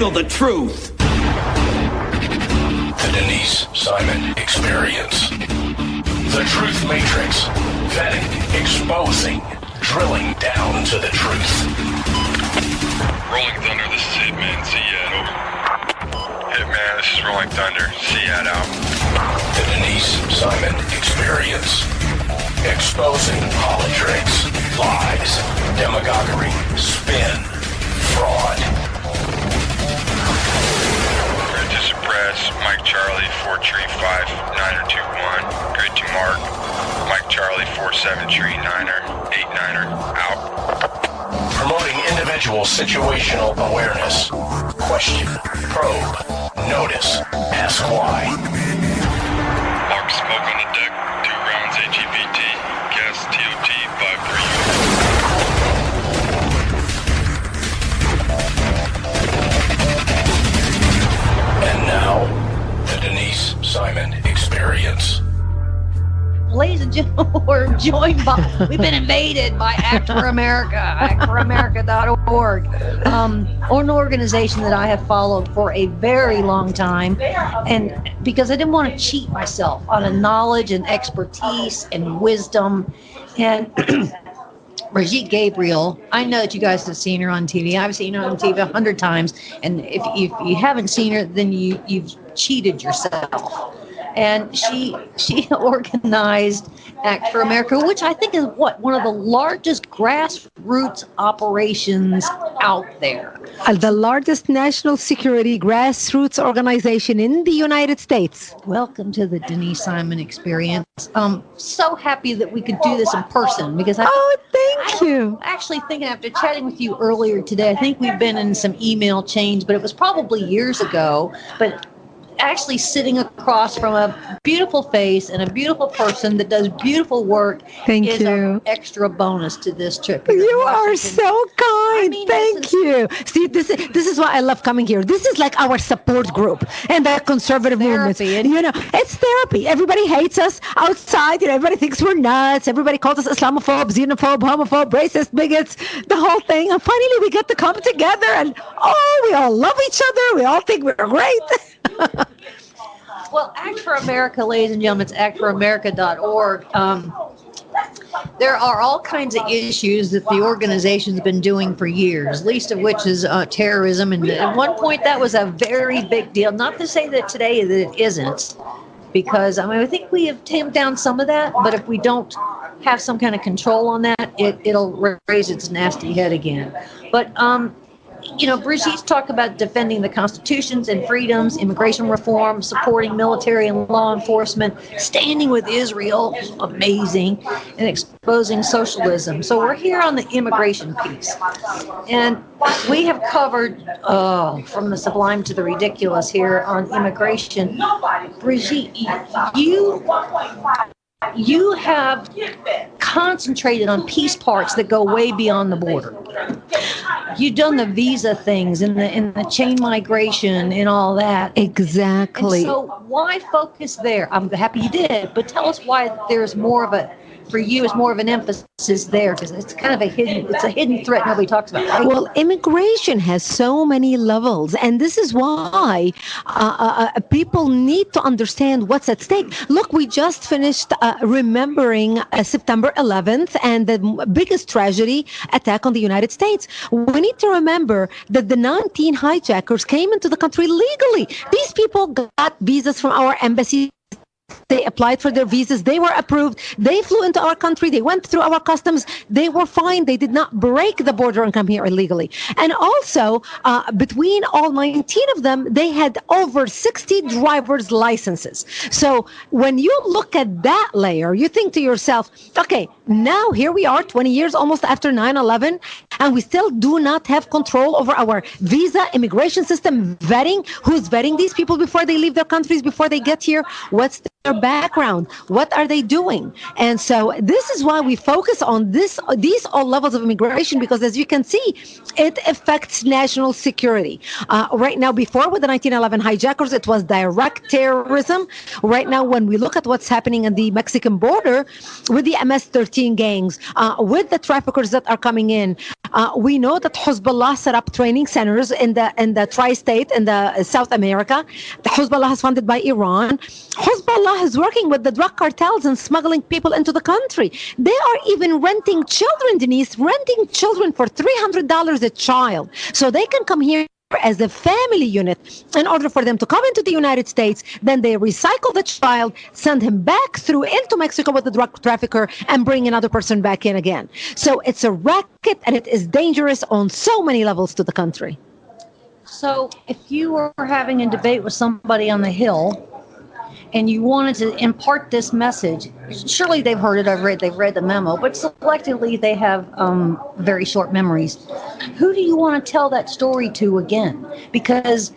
handle the truth. The Denise Simon Experience. The Truth Matrix. Vetting, exposing, drilling down to the truth. Rolling Thunder, this is Hitman, Seattle. Hitman, this is Rolling Thunder, Seattle. The Denise Simon Experience. Exposing politics, lies, demagoguery, spin, fraud. Grid to suppress, Mike Charlie, 4 tree 5, 9er 2-1. Grid to mark, Mike Charlie, 4-7 tree 9er, 8-9er, out. Promoting individual situational awareness. Question, probe, notice, ask why. Mark smoke on the deck, 2 rounds HEPT, gas TOT 5-3. And now, the Denise Simon Experience. Ladies and gentlemen, we're joined by, we've been invaded by Act for America, actforamerica.org, an organization that I have followed for a very long time, and because I didn't want to cheat myself on a knowledge and expertise and wisdom. And Brigitte Gabriel, I know that you guys have seen her on TV. I've seen her on TV 100 times, and if you haven't seen her, then you've cheated yourself. And she organized Act for America, which I think is one of the largest grassroots operations out there. The largest national security grassroots organization in the United States. Welcome to the Denise Simon Experience. So happy that we could do this in person because thank you. Actually thinking after chatting with you earlier today, I think we've been in some email chains, but it was probably years ago. But actually sitting across from a beautiful face and a beautiful person that does beautiful work is an extra bonus to this trip. You are so kind. Thank you. See, this is why I love coming here. This is like our support group and the conservative movement. It's therapy. Everybody hates us outside. Everybody thinks we're nuts. Everybody calls us Islamophobe, xenophobe, homophobe, racist, bigots, the whole thing. And finally we get to come together and we all love each other. We all think we're great. Well, Act for America, ladies and gentlemen, it's actforamerica.org. There are all kinds of issues that the organization's been doing for years, least of which is terrorism. And at one point, that was a very big deal. Not to say that today that it isn't, because I think we have tamped down some of that. But if we don't have some kind of control on that, it'll raise its nasty head again. But Brigitte's talked about defending the constitutions and freedoms, immigration reform, supporting military and law enforcement, standing with Israel, amazing, and exposing socialism. So we're here on the immigration piece. And we have covered from the sublime to the ridiculous here on immigration. Brigitte, you have concentrated on piece parts that go way beyond the border. You've done the visa things and the chain migration and all that. Exactly. And so why focus there? I'm happy you did, but tell us why there's more of for you, it's more of an emphasis there, because it's kind of a hidden threat nobody talks about. Right? Well, immigration has so many levels, and this is why people need to understand what's at stake. Look, we just finished remembering September 11th and the biggest tragedy, attack on the United States. We need to remember that the 19 hijackers came into the country legally. These people got visas from our embassy. They applied for their visas. They were approved. They flew into our country. They went through our customs. They were fine. They did not break the border and come here illegally. And also, between all 19 of them, they had over 60 driver's licenses. So when you look at that layer, you think to yourself, okay, now here we are 20 years almost after 9/11, and we still do not have control over our visa immigration system vetting. Who's vetting these people before they leave their countries, before they get here? What's their background? What are they doing? And so this is why we focus on these all levels of immigration, because as you can see, it affects national security. Right now, before with the 1911 hijackers, it was direct terrorism. Right now, when we look at what's happening at the Mexican border with the MS-13 gangs, with the traffickers that are coming in, We know that Hezbollah set up training centers in the tri-state in the South America. The Hezbollah is funded by Iran. Hezbollah is working with the drug cartels and smuggling people into the country. They are even renting children, Denise, renting children for $300 a child, so they can come here as a family unit in order for them to come into the United States. Then they recycle the child, send him back through into Mexico with the drug trafficker, and bring another person back in again. So it's a racket, and it is dangerous on so many levels to the country. So if you were having a debate with somebody on the Hill and you wanted to impart this message, surely they've heard it, they've read the memo, but selectively they have very short memories. Who do you want to tell that story to again? Because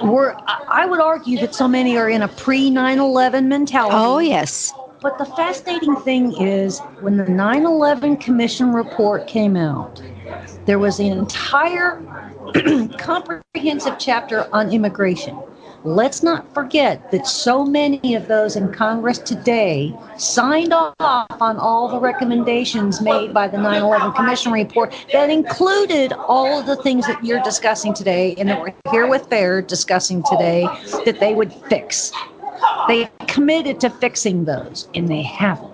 I would argue that so many are in a pre-9/11 mentality. Oh, yes. But the fascinating thing is, when the 9/11 Commission report came out, there was an entire comprehensive chapter on immigration. Let's not forget that so many of those in Congress today signed off on all the recommendations made by the 9/11 Commission report that included all of the things that you're discussing today and that we're here with Fair discussing today that they would fix. They committed to fixing those, and they haven't.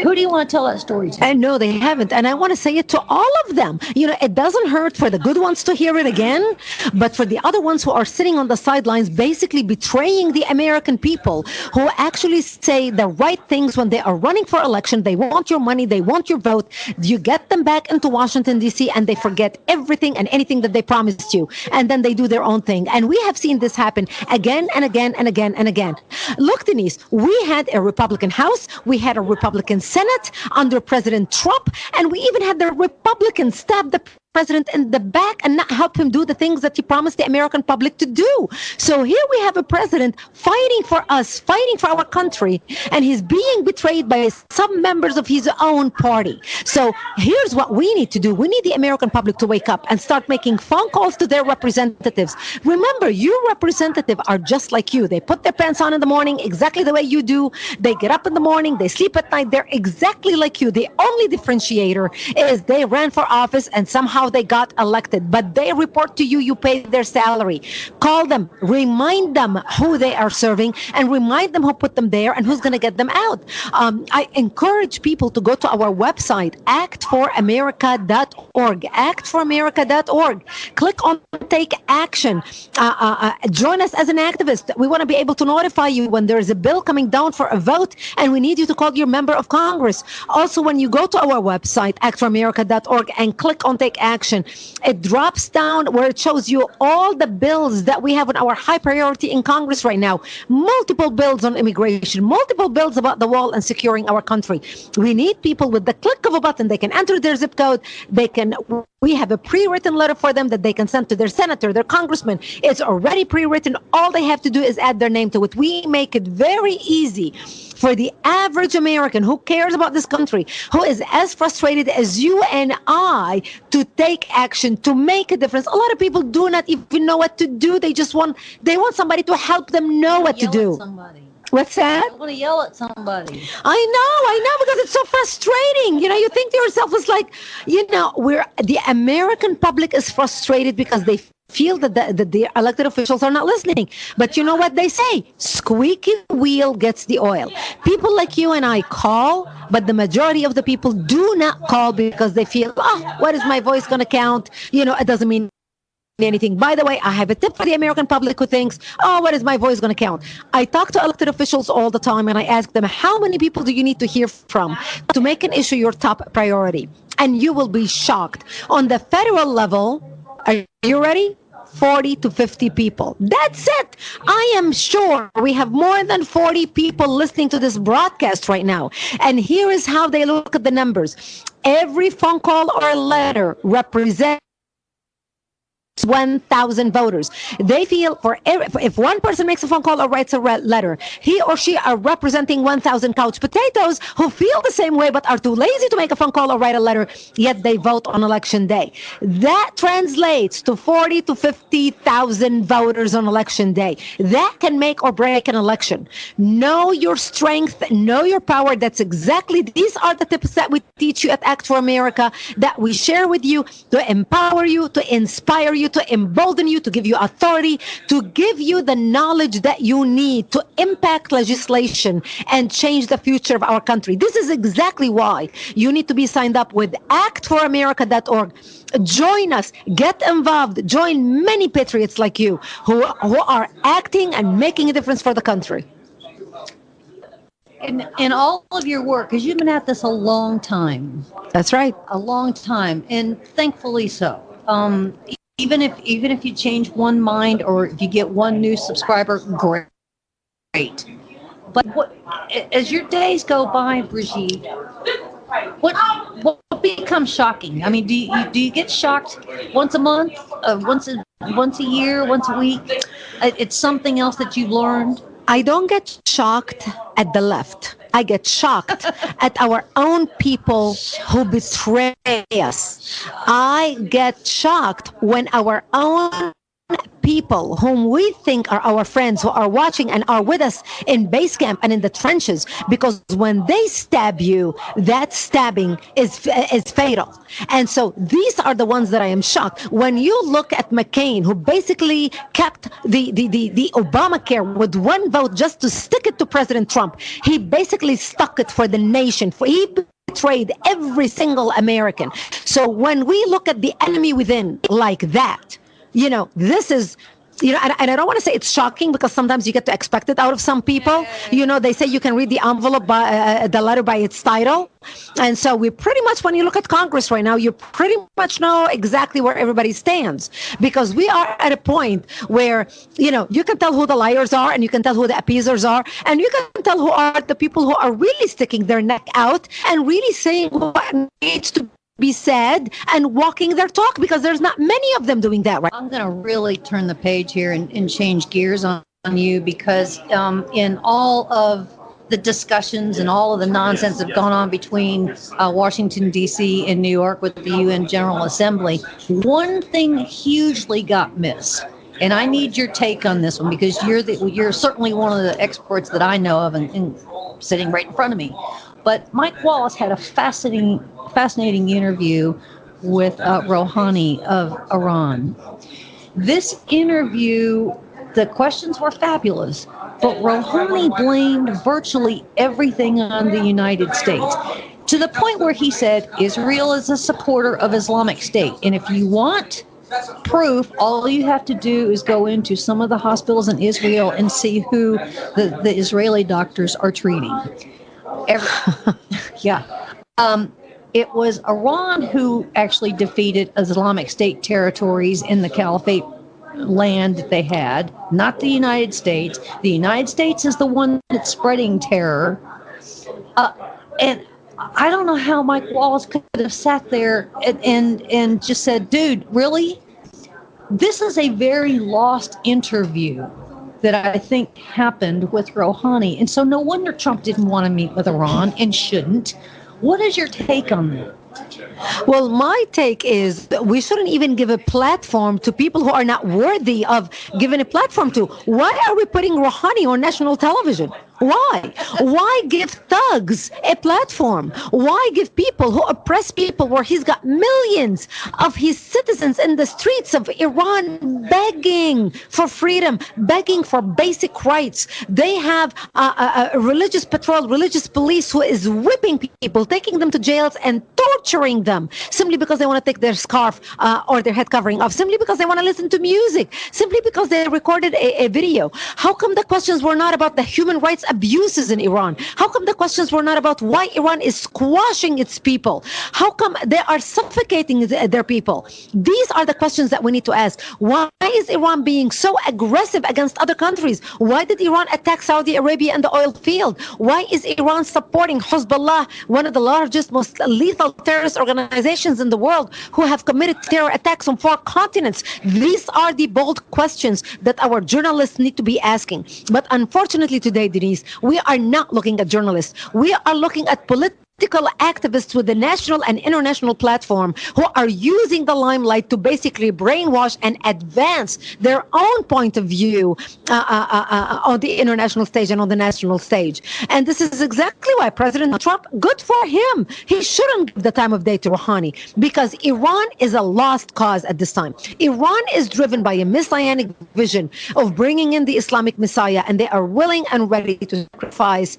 Who do you want to tell that story to? No, they haven't. And I want to say it to all of them. You know, it doesn't hurt for the good ones to hear it again, but for the other ones who are sitting on the sidelines, basically betraying the American people, who actually say the right things when they are running for election. They want your money. They want your vote. You get them back into Washington, D.C., and they forget everything and anything that they promised you. And then they do their own thing. And we have seen this happen again and again and again and again. Look, Denise, we had a Republican House. We had a Republican Senate under President Trump, and we even had the Republicans stab the president in the back and not help him do the things that he promised the American public to do. So here we have a president fighting for us, fighting for our country, and he's being betrayed by some members of his own party. So here's what we need to do. We need the American public to wake up and start making phone calls to their representatives. Remember, your representatives are just like you. They put their pants on in the morning exactly the way you do. They get up in the morning, they sleep at night. They're exactly like you. The only differentiator is they ran for office and somehow they got elected, but they report to you, you pay their salary. Call them, remind them who they are serving, and remind them who put them there and who's going to get them out. I encourage people to go to our website, actforamerica.org, actforamerica.org. Click on Take Action. Join us as an activist. We want to be able to notify you when there is a bill coming down for a vote, and we need you to call your member of Congress. Also, when you go to our website, actforamerica.org, and click on Take Action, it drops down where it shows you all the bills that we have on our high priority in Congress right now. Multiple bills on immigration, multiple bills about the wall and securing our country. We need people with the click of a button. They can enter their zip code. We have a pre-written letter for them that they can send to their senator, their congressman. It's already pre-written. All they have to do is add their name to it. We make it very easy for the average American who cares about this country, who is as frustrated as you and I, to take action, to make a difference. A lot of people do not even know what to do. They want somebody to help them know what to do. What's that? I want to yell at somebody. I know, because it's so frustrating. You know, you think to yourself, it's like, the American public is frustrated because they feel that the elected officials are not listening. But you know what they say? Squeaky wheel gets the oil. People like you and I call, but the majority of the people do not call because they feel, what is my voice going to count? It doesn't mean anything. By the way, I have a tip for the American public who thinks, what is my voice going to count? I talk to elected officials all the time, and I ask them, how many people do you need to hear from to make an issue your top priority? And you will be shocked. On the federal level, are you ready? 40 to 50 people. That's it. I am sure we have more than 40 people listening to this broadcast right now. And here is how they look at the numbers. Every phone call or letter represents 1,000 voters. They feel if one person makes a phone call or writes a letter, he or she are representing 1,000 couch potatoes who feel the same way but are too lazy to make a phone call or write a letter, yet they vote on election day. That translates to 40 to 50,000 voters on election day. That can make or break an election. Know your strength, know your power. These are the tips that we teach you at Act for America, that we share with you to empower you, to inspire you, to embolden you, to give you authority, to give you the knowledge that you need to impact legislation and change the future of our country. This is exactly why you need to be signed up with actforamerica.org. Join us, get involved, join many patriots like you who are acting and making a difference for the country. In all of your work, because you've been at this a long time. That's right. A long time, and thankfully so. Even if you change one mind or if you get one new subscriber, great. But as your days go by, Brigitte, what becomes shocking? I mean, do you get shocked once a month, once a year, once a week? It's something else that you've learned. I don't get shocked at the left. I get shocked at our own people who betray us. I get shocked when our own people whom we think are our friends, who are watching and are with us in base camp and in the trenches, because when they stab you, that stabbing is fatal. And so these are the ones that I am shocked. When you look at McCain, who basically kept the Obamacare with one vote just to stick it to President Trump, he basically stuck it for the nation. He betrayed every single American. So when we look at the enemy within like that, this is, and I don't want to say it's shocking, because sometimes you get to expect it out of some people. They say you can read the envelope by the letter by its title. And so we pretty much, when you look at Congress right now, you pretty much know exactly where everybody stands, because we are at a point where, you can tell who the liars are, and you can tell who the appeasers are, and you can tell who are the people who are really sticking their neck out and really saying what needs to be said and walking their talk, because there's not many of them doing that right. I'm going to really turn the page here and change gears on you, because in all of the discussions and all of the nonsense that have gone on between Washington, D.C. and New York with the UN General Assembly, one thing hugely got missed. And I need your take on this one, because you're certainly one of the experts that I know of and sitting right in front of me. But Mike Wallace had a fascinating interview with Rouhani of Iran. This interview, the questions were fabulous, but Rouhani blamed virtually everything on the United States, to the point where he said Israel is a supporter of Islamic State. And if you want proof, all you have to do is go into some of the hospitals in Israel and see who the Israeli doctors are treating. It was Iran who actually defeated Islamic State territories in the Caliphate land that they had, not the United States. The United States is the one that's spreading terror. And I don't know how Mike Wallace could have sat there and just said, dude, really? This is a very lost interview that I think happened with Rouhani. And so no wonder Trump didn't want to meet with Iran and shouldn't. What is your take on that? Well, my take is that we shouldn't even give a platform to people who are not worthy of giving a platform to. Why are we putting Rouhani on national television? Why? Why give thugs a platform? Why give people who oppress people, where he's got millions of his citizens in the streets of Iran begging for freedom, begging for basic rights? They have a religious patrol, religious police who is whipping people, taking them to jails and torturing them simply because they want to take their scarf or their head covering off, simply because they want to listen to music, simply because they recorded a video. How come the questions were not about the human rights what's abuses in Iran? How come the questions were not about why Iran is squashing its people? How come they are suffocating their people? These are the questions that we need to ask. Why is Iran being so aggressive against other countries? Why did Iran attack Saudi Arabia and the oil field? Why is Iran supporting Hezbollah, one of the largest, most lethal terrorist organizations in the world, who have committed terror attacks on 4 continents? These are the bold questions that our journalists need to be asking. But unfortunately today, Denise, we are not looking at journalists. We are looking at political activists with the national and international platform who are using the limelight to basically brainwash and advance their own point of view on the international stage and on the national stage. And this is exactly why President Trump, good for him, he shouldn't give the time of day to Rouhani, because Iran is a lost cause at this time. Iran is driven by a messianic vision of bringing in the Islamic Messiah, and they are willing and ready to sacrifice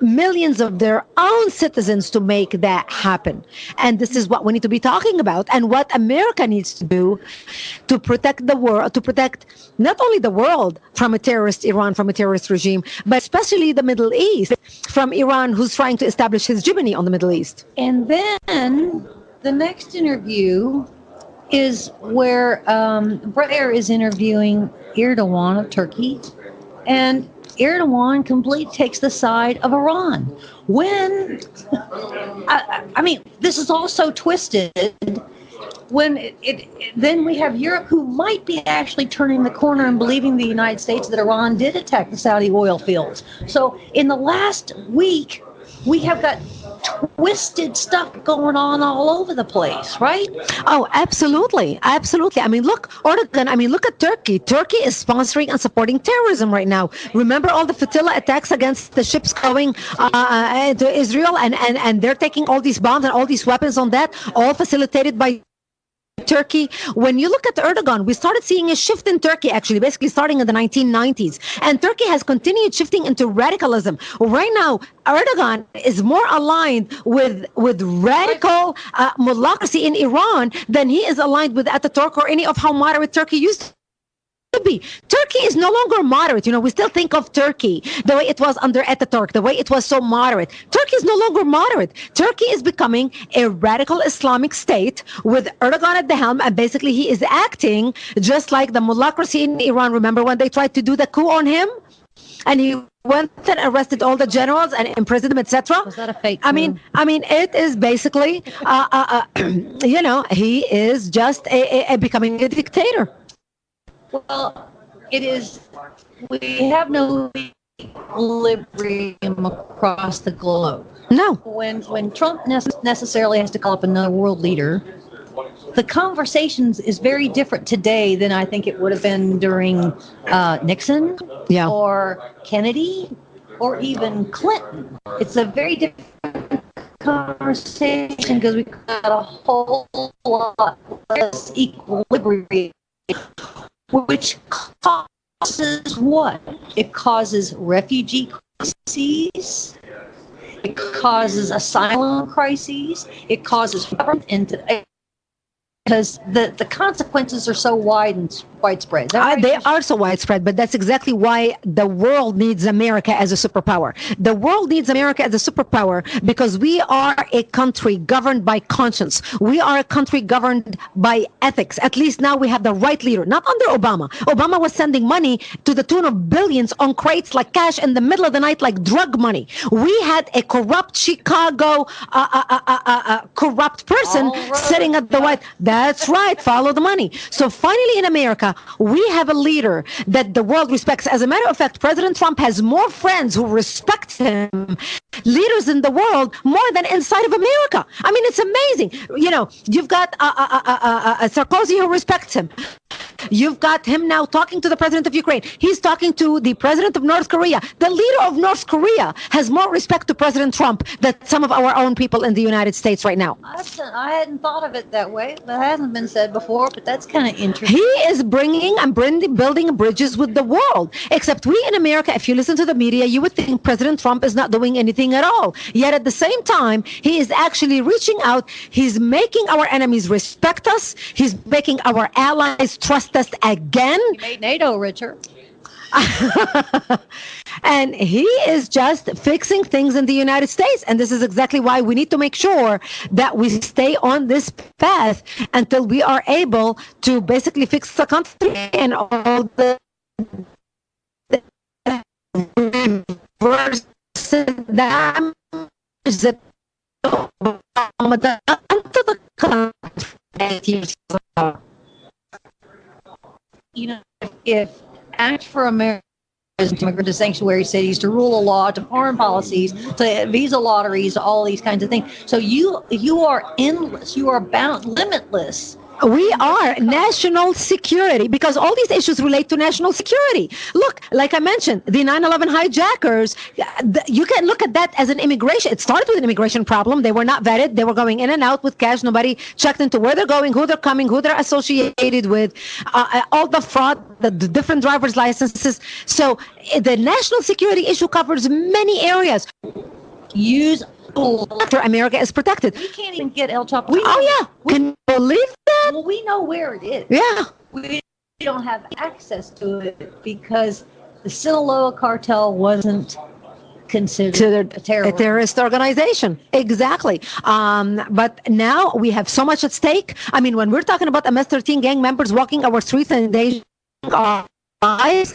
millions of their own citizens to make that happen. And this is what we need to be talking about, and what America needs to do to protect the world, to protect not only the world from a terrorist Iran, from a terrorist regime, but especially the Middle East from Iran, who's trying to establish his hegemony on the Middle East. And then the next interview is where Blair is interviewing Erdogan of Turkey, and Erdogan completely takes the side of Iran. When, I mean, this is all so twisted. When then we have Europe, who might be actually turning the corner and believing the United States that Iran did attack the Saudi oil fields. So in the last week, we have got twisted stuff going on all over the place, right? Oh, absolutely. Absolutely. I mean, look, Erdogan, I mean, look at Turkey. Turkey is sponsoring and supporting terrorism right now. Remember all the flotilla attacks against the ships going to Israel, and they're taking all these bombs and all these weapons on that, all facilitated by Turkey. When you look at Erdogan, we started seeing a shift in Turkey, actually, basically starting in the 1990s. And Turkey has continued shifting into radicalism. Right now, Erdogan is more aligned with radical mullahocracy in Iran than he is aligned with Ataturk or any of how moderate Turkey used to be. Turkey is no longer moderate. You know, we still think of Turkey the way it was under Ataturk, the way it was so moderate. Turkey is no longer moderate. Turkey is becoming a radical Islamic state with Erdogan at the helm, and basically he is acting just like the mullahocracy in Iran. Remember when they tried to do the coup on him? And he went and arrested all the generals and imprisoned them, etc. Was that a fake coup? I mean, it is basically, you know, he is just becoming a dictator. Well, it is. We have no equilibrium across the globe. No. When Trump necessarily has to call up another world leader, the conversations is very different today than I think it would have been during Nixon, Yeah. or Kennedy, or even Clinton. It's a very different conversation because we've got a whole lot less equilibrium, which causes what? It causes refugee crises. It causes asylum crises. It causes because the consequences are so widespread. They are so widespread, but that's exactly why the world needs America as a superpower. The world needs America as a superpower because we are a country governed by conscience. We are a country governed by ethics. At least now we have the right leader, not under Obama. Obama was sending money to the tune of billions on crates like cash in the middle of the night like drug money. We had a corrupt Chicago corrupt person sitting at the White. That's right. Follow the money. So finally in America, we have a leader that the world respects. As a matter of fact, President Trump has more friends who respect him, leaders in the world, more than inside of America. I mean, it's amazing. You know, you've got Sarkozy who respects him. You've got him now talking to the president of Ukraine. He's talking to the president of North Korea. The leader of North Korea has more respect to President Trump than some of our own people in the United States right now. I hadn't thought of it that way. That hasn't been said before, but that's kind of interesting. He is bringing and building bridges with the world. Except we in America, if you listen to the media, you would think President Trump is not doing anything at all. Yet at the same time, he is actually reaching out. He's making our enemies respect us. He's making our allies trust us again. He made NATO richer. And he is just fixing things in the United States. And this is exactly why we need to make sure that we stay on this path until we are able to basically fix the country and all the reverse damage that the country. If Act for America to sanctuary cities, to rule of law, to foreign policies, to visa lotteries, all these kinds of things. So you are endless. You are bound, limitless. We are national security because all these issues relate to national security. Look, like I mentioned, the 9/11 hijackers, you can look at that as an immigration. It started with an immigration problem. They were not vetted. They were going in and out with cash. Nobody checked into where they're going, who they're coming, who they're associated with, all the fraud, the different driver's licenses. So the national security issue covers many areas. After America is protected. We can't even get El Chapo. Can you believe that? Well, we know where it is. Yeah. We don't have access to it because the Sinaloa cartel wasn't considered a terrorist organization. Exactly. But now we have so much at stake. I mean, when we're talking about MS-13 gang members walking our streets and they our eyes,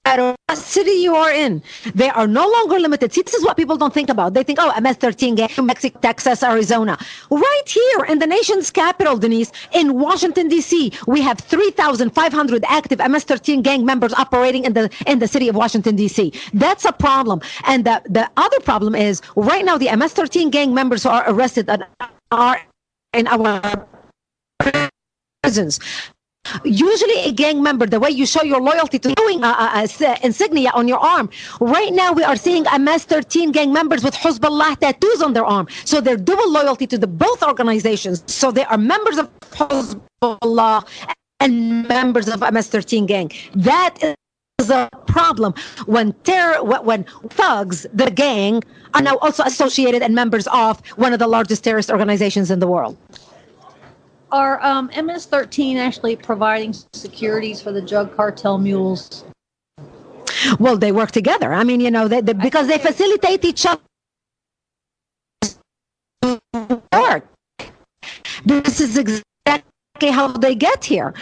at what city you are in, they are no longer limited. See, this is what people don't think about. They think, oh, MS-13 gang, Mexico, Texas, Arizona. Right here in the nation's capital, Denise, in Washington, D.C., we have 3,500 active MS-13 gang members operating in the city of Washington, D.C. That's a problem. And the other problem is, right now, the MS-13 gang members who are arrested are in our prisons. Usually a gang member, the way you show your loyalty to doing insignia on your arm. Right now we are seeing MS-13 gang members with Hezbollah tattoos on their arm. So they're dual loyalty to both organizations. So they are members of Hezbollah and members of MS-13 gang. That is a problem when thugs, the gang, are now also associated and members of one of the largest terrorist organizations in the world. Are MS-13 actually providing securities for the drug cartel mules? Well, they work together. I mean, because they facilitate each other work. This is exactly how they get here.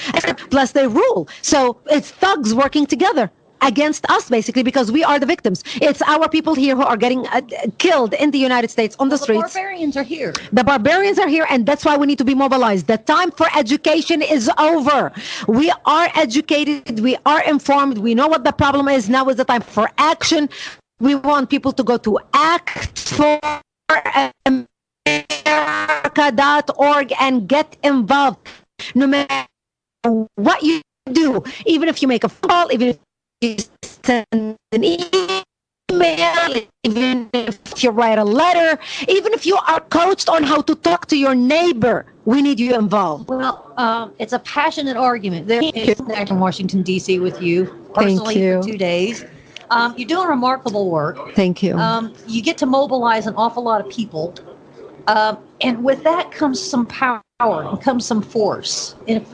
Plus, they rule. So it's thugs working together against us, basically, because we are the victims. It's our people here who are getting killed in the United States on the streets. The barbarians are here. The barbarians are here, and that's why we need to be mobilized. The time for education is over. We are educated. We are informed. We know what the problem is. Now is the time for action. We want people to go to actforamerica.org and get involved. No matter what you do, even if you make a phone call, even if you send an email, even if you write a letter, even if you are coached on how to talk to your neighbor, we need you involved. Well, it's a passionate argument. It's back in Washington, D.C. with you personally for 2 days. You're doing remarkable work. Thank you. You get to mobilize an awful lot of people. And with that comes some power and comes some force. And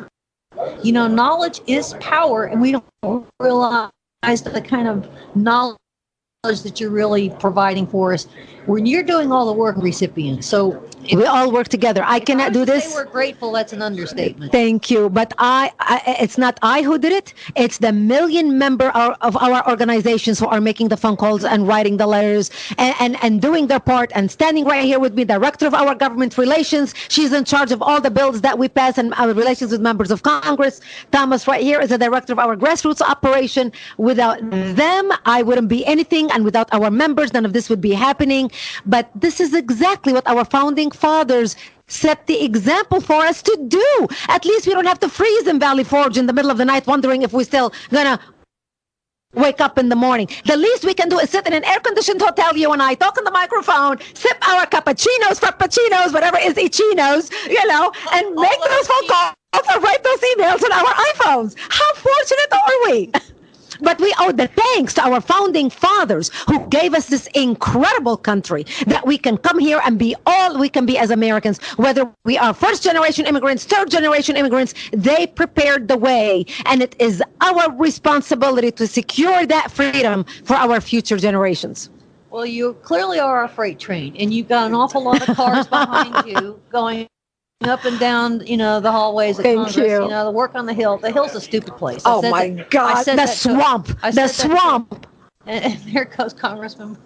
knowledge is power, and we don't realize the kind of knowledge that you're really providing for us when you're doing all the work, recipients. So we all work together. I cannot do this. Say we're grateful. That's an understatement. Thank you. But it's not I who did it. It's the million member of our organizations who are making the phone calls and writing the letters and doing their part and standing right here with me, director of our government relations. She's in charge of all the bills that we pass and our relations with members of Congress. Thomas right here is the director of our grassroots operation. Without them, I wouldn't be anything. And without our members, none of this would be happening. But this is exactly what our founding fathers set the example for us to do. At least we don't have to freeze in Valley Forge in the middle of the night wondering if we're still gonna wake up in the morning. The least we can do is sit in an air-conditioned hotel, you and I, talk on the microphone, sip our cappuccinos, frappuccinos, whatever is ichinos, and make those phone calls or write those emails on our iPhones. How fortunate are we? But we owe the thanks to our founding fathers who gave us this incredible country that we can come here and be all we can be as Americans, whether we are first generation immigrants, third generation immigrants. They prepared the way, and it is our responsibility to secure that freedom for our future generations. Well, you clearly are a freight train, and you've got an awful lot of cars behind you going up and down, the hallways of Congress. You. The work on the Hill. The Hill's a stupid place. Oh my God, the swamp, the swamp. And there goes Congressman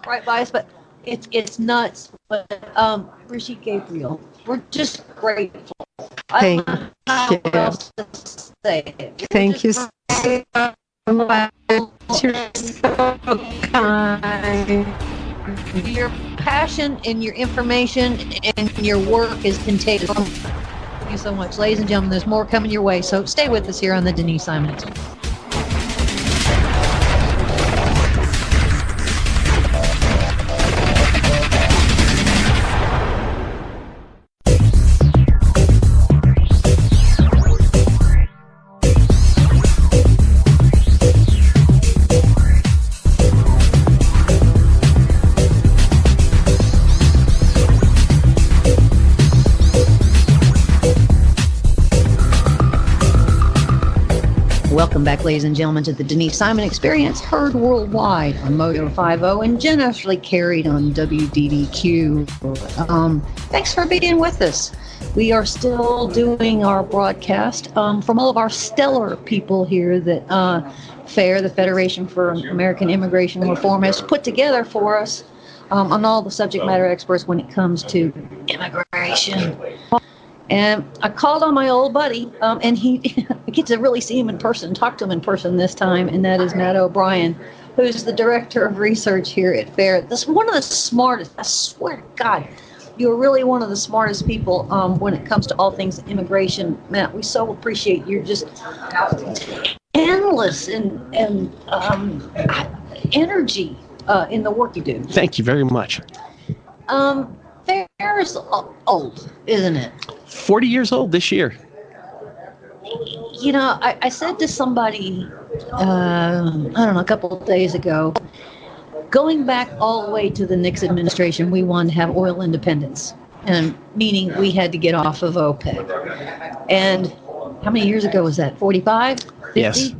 right by us, but it's nuts. But Brigitte, Gabriel, we're just grateful. Thank I don't know how else to say it. Thank you so much. You're so kind. Your passion and your information and your work is contagious. Thank you so much. Ladies and gentlemen, there's more coming your way, so stay with us here on the Denise Simon Experience. Welcome back, ladies and gentlemen, to the Denise Simon Experience, heard worldwide on Mojo 50 and generously carried on WDDQ. Thanks for being with us. We are still doing our broadcast from all of our stellar people here that FAIR, the Federation for American Immigration Reform, has put together for us on all the subject matter experts when it comes to immigration. And I called on my old buddy, and I get to really see him in person, talk to him in person this time, and that is Matt O'Brien, who's the director of research here at FAIR. This is one of the smartest, I swear to God, you're really one of the smartest people when it comes to all things immigration. Matt, we so appreciate your just endless and energy in the work you do. Thank you very much. FAIR is old, isn't it? 40 years old this year. I said to somebody, a couple of days ago, going back all the way to the Nixon administration, we wanted to have oil independence, and meaning we had to get off of OPEC. And how many years ago was that? 45? 50? Yes.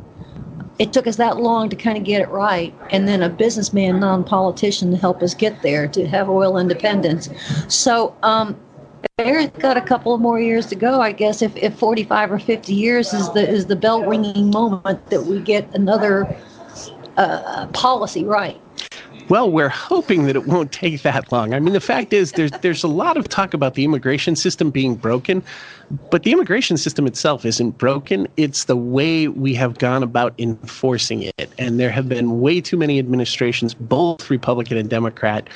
It took us that long to kind of get it right, and then a businessman, non-politician, to help us get there to have oil independence. So FAIR's got a couple of more years to go, I guess. If 45 or 50 years is the bell ringing moment that we get another policy right. Well, we're hoping that it won't take that long. I mean, the fact is there's a lot of talk about the immigration system being broken, but the immigration system itself isn't broken. It's the way we have gone about enforcing it. And there have been way too many administrations, both Republican and Democrat,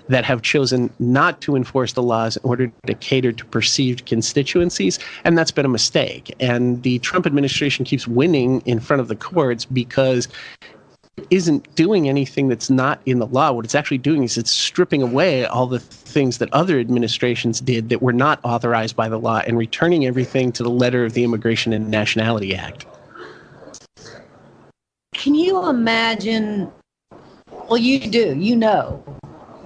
that have chosen not to enforce the laws in order to cater to perceived constituencies, and that's been a mistake. And the Trump administration keeps winning in front of the courts because it isn't doing anything that's not in the law. What it's actually doing is it's stripping away all the things that other administrations did that were not authorized by the law and returning everything to the letter of the Immigration and Nationality Act. Can you imagine, well, you do,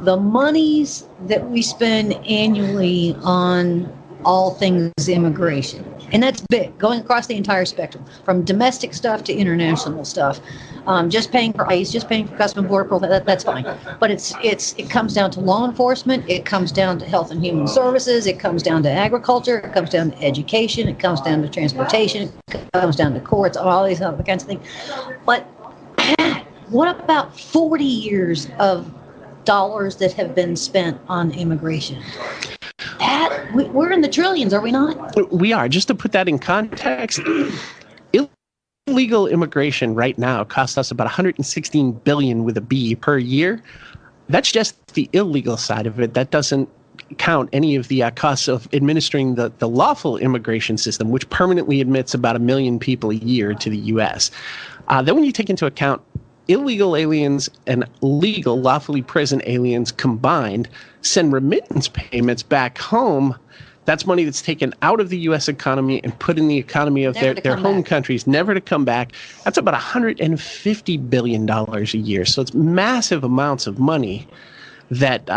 the monies that we spend annually on all things immigration. And that's big, going across the entire spectrum, from domestic stuff to international stuff. Just paying for ICE, just paying for Customs and Border Patrol, that's fine. But it comes down to law enforcement, it comes down to health and human services, it comes down to agriculture, it comes down to education, it comes down to transportation, it comes down to courts, all these other kinds of things. But what about 40 years of dollars that have been spent on immigration? We're in the trillions, are we not? We are. Just to put that in context, illegal immigration right now costs us about $116 billion with a B per year. That's just the illegal side of it. That doesn't count any of the costs of administering the lawful immigration system, which permanently admits about 1 million people a year to the U.S. Then when you take into account illegal aliens and legal, lawfully present aliens combined send remittance payments back home That's money that's taken out of the U.S. economy and put in the economy of their home countries, never to come back. That's about $150 billion a year. So it's massive amounts of money that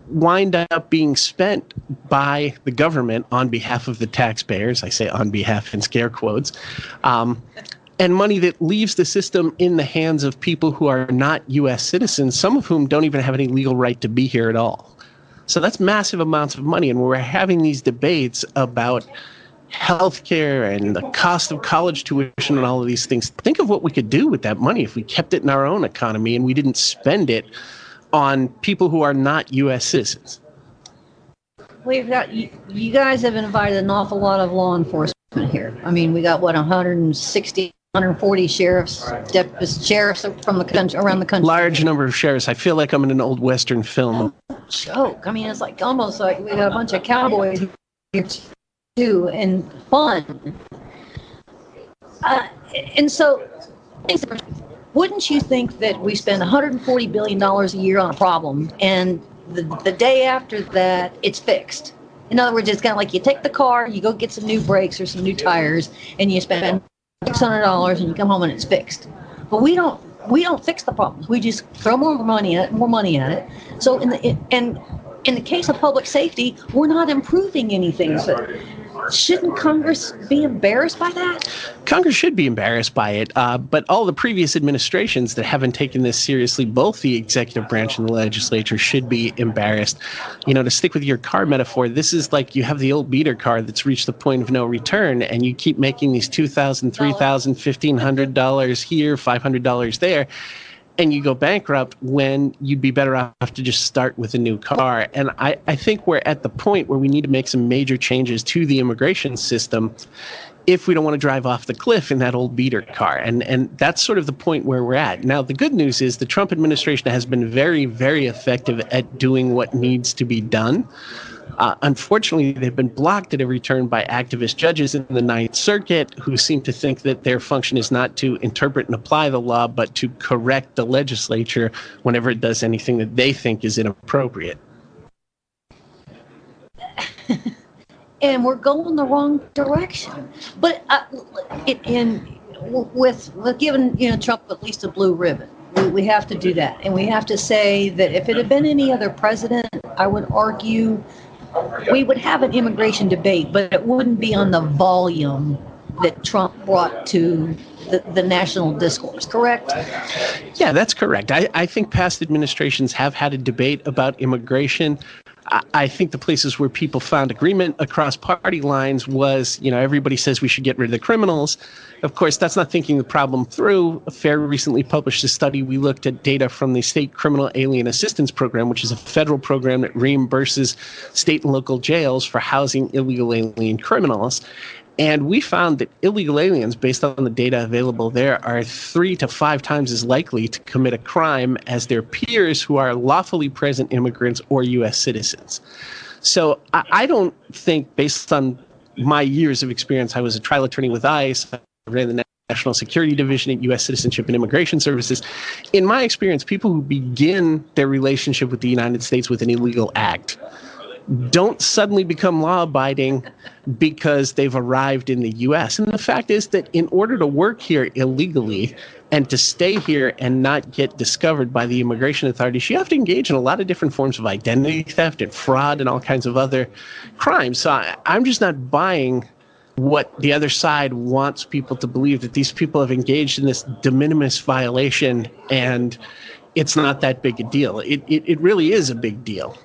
wind up being spent by the government on behalf of the taxpayers. I say on behalf in scare quotes. And money that leaves the system in the hands of people who are not U.S. citizens, some of whom don't even have any legal right to be here at all. So that's massive amounts of money. And we're having these debates about healthcare and the cost of college tuition and all of these things. Think of what we could do with that money if we kept it in our own economy and we didn't spend it on people who are not U.S. citizens. We've got, you guys have invited an awful lot of law enforcement here. I mean, we got, 160, 140 sheriffs from the country, around the country. Large number of sheriffs. I feel like I'm in an old Western film. Joke. I mean, it's like almost like we got a bunch of cowboys here too, and fun. And so, wouldn't you think that we spend $140 billion a year on a problem, and the day after that, it's fixed? In other words, it's kind of like you take the car, you go get some new brakes or some new tires, and you spend $600, and you come home and it's fixed. But we don't fix the problems. We just throw more money at it. So in the case of public safety, we're not improving anything. So shouldn't Congress be embarrassed by that? Congress should be embarrassed by it, but all the previous administrations that haven't taken this seriously, both the executive branch and the legislature, should be embarrassed. You know, to stick with your car metaphor, this is like you have the old beater car that's reached the point of no return, and you keep making these $2,000, $3,000, $1,500 here, $500 there, and you go bankrupt when you'd be better off to just start with a new car. And I think we're at the point where we need to make some major changes to the immigration system if we don't want to drive off the cliff in that old beater car. And that's sort of the point where we're at. Now, the good news is the Trump administration has been very, very effective at doing what needs to be done. Unfortunately, they've been blocked at every turn by activist judges in the Ninth Circuit who seem to think that their function is not to interpret and apply the law, but to correct the legislature whenever it does anything that they think is inappropriate. And we're going the wrong direction. But with giving Trump at least a blue ribbon, we have to do that. And we have to say that if it had been any other president, I would argue we would have an immigration debate, but it wouldn't be on the volume that Trump brought to the national discourse, correct? Yeah, that's correct. I think past administrations have had a debate about immigration. I think the places where people found agreement across party lines was, everybody says we should get rid of the criminals. Of course, that's not thinking the problem through. FAIR recently published a study. We looked at data from the State Criminal Alien Assistance Program, which is a federal program that reimburses state and local jails for housing illegal alien criminals. And we found that illegal aliens, based on the data available there, are 3 to 5 times as likely to commit a crime as their peers who are lawfully present immigrants or U.S. citizens. So I don't think, based on my years of experience, I was a trial attorney with ICE, I ran the National Security Division at U.S. Citizenship and Immigration Services. In my experience, people who begin their relationship with the United States with an illegal act don't suddenly become law-abiding because they've arrived in the U.S. And the fact is that in order to work here illegally and to stay here and not get discovered by the immigration authorities, you have to engage in a lot of different forms of identity theft and fraud and all kinds of other crimes. So I'm just not buying what the other side wants people to believe, that these people have engaged in this de minimis violation and it's not that big a deal. It really is a big deal.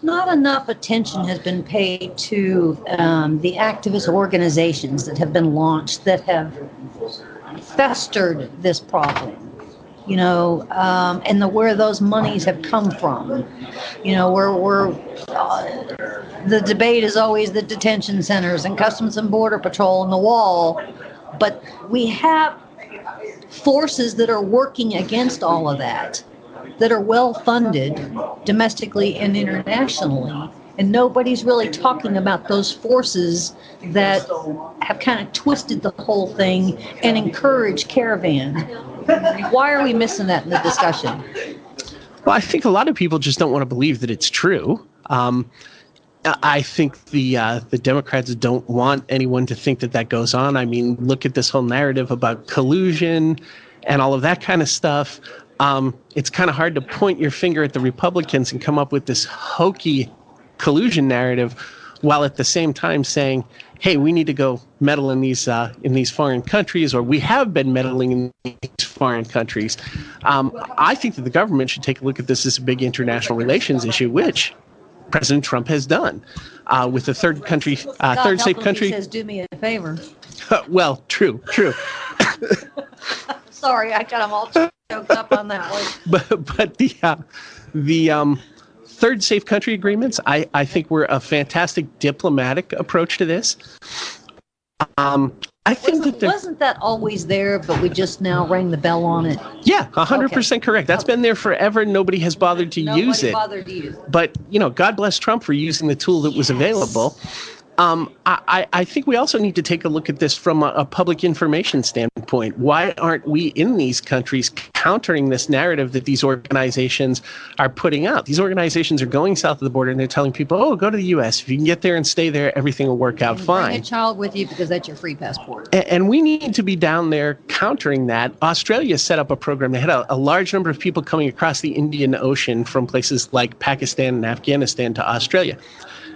Not enough attention has been paid to the activist organizations that have been launched that have festered this problem, and where those monies have come from. The debate is always the detention centers and Customs and Border Patrol and the wall, but we have forces that are working against all of that are well funded domestically and internationally, and nobody's really talking about those forces that have kind of twisted the whole thing and encouraged caravan. Why are we missing that in the discussion? Well, I think a lot of people just don't want to believe that it's true. I think the Democrats don't want anyone to think that goes on. I mean, look at this whole narrative about collusion and all of that kind of stuff. It's kind of hard to point your finger at the Republicans and come up with this hokey collusion narrative while at the same time saying, hey, we need to go meddle in these foreign countries, or we have been meddling in these foreign countries. I think that the government should take a look at this as a big international relations issue, which President Trump has done with the third safe country. He says, do me a favor. Well, true. Sorry, I got them all choked up on that one. But the third safe country agreements, I think were a fantastic diplomatic approach to this. I think wasn't that always there, but we just now rang the bell on it? Yeah, 100% correct. That's been there forever. Nobody has bothered to use it. But, God bless Trump for using the tool that was available. I think we also need to take a look at this from a public information standpoint. Why aren't we in these countries countering this narrative that these organizations are putting out? These organizations are going south of the border and they're telling people, oh, go to the U.S. If you can get there and stay there, everything will work out fine. Bring a child with you because that's your free passport. And we need to be down there countering that. Australia set up a program. They had a large number of people coming across the Indian Ocean from places like Pakistan and Afghanistan to Australia.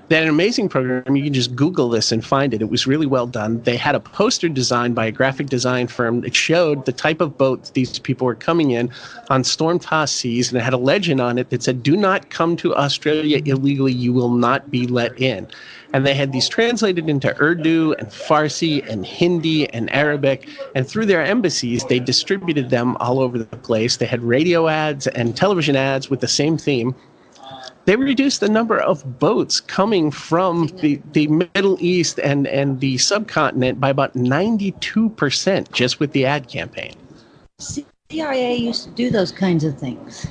They had an amazing program. You can just Google this and find it. It was really well done. They had a poster designed by a graphic design firm that showed the type of boat these people were coming in on storm-tossed seas, and it had a legend on it that said, do not come to Australia illegally. You will not be let in. And they had these translated into Urdu and Farsi and Hindi and Arabic. And through their embassies, they distributed them all over the place. They had radio ads and television ads with the same theme. They reduced the number of boats coming from the Middle East and the subcontinent by about 92% just with the ad campaign. CIA used to do those kinds of things.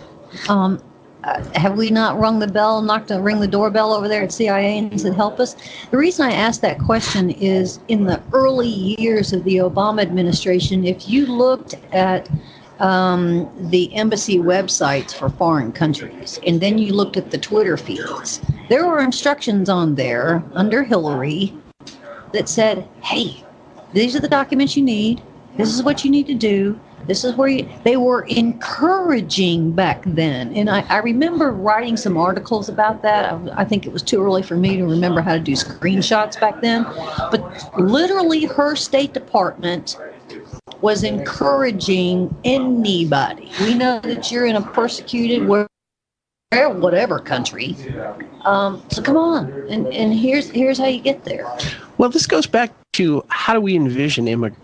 Have we not ring the doorbell over there at CIA and said, help us? The reason I asked that question is in the early years of the Obama administration, if you looked at the embassy websites for foreign countries, and then you looked at the Twitter feeds, there were instructions on there under Hillary that said, hey, these are the documents you need. This is what you need to do. This is where they were encouraging back then. And I remember writing some articles about that. I think it was too early for me to remember how to do screenshots back then. But literally her State Department was encouraging anybody. We know that you're in a persecuted whatever country. So come on, and here's how you get there. Well, this goes back to how do we envision immigration?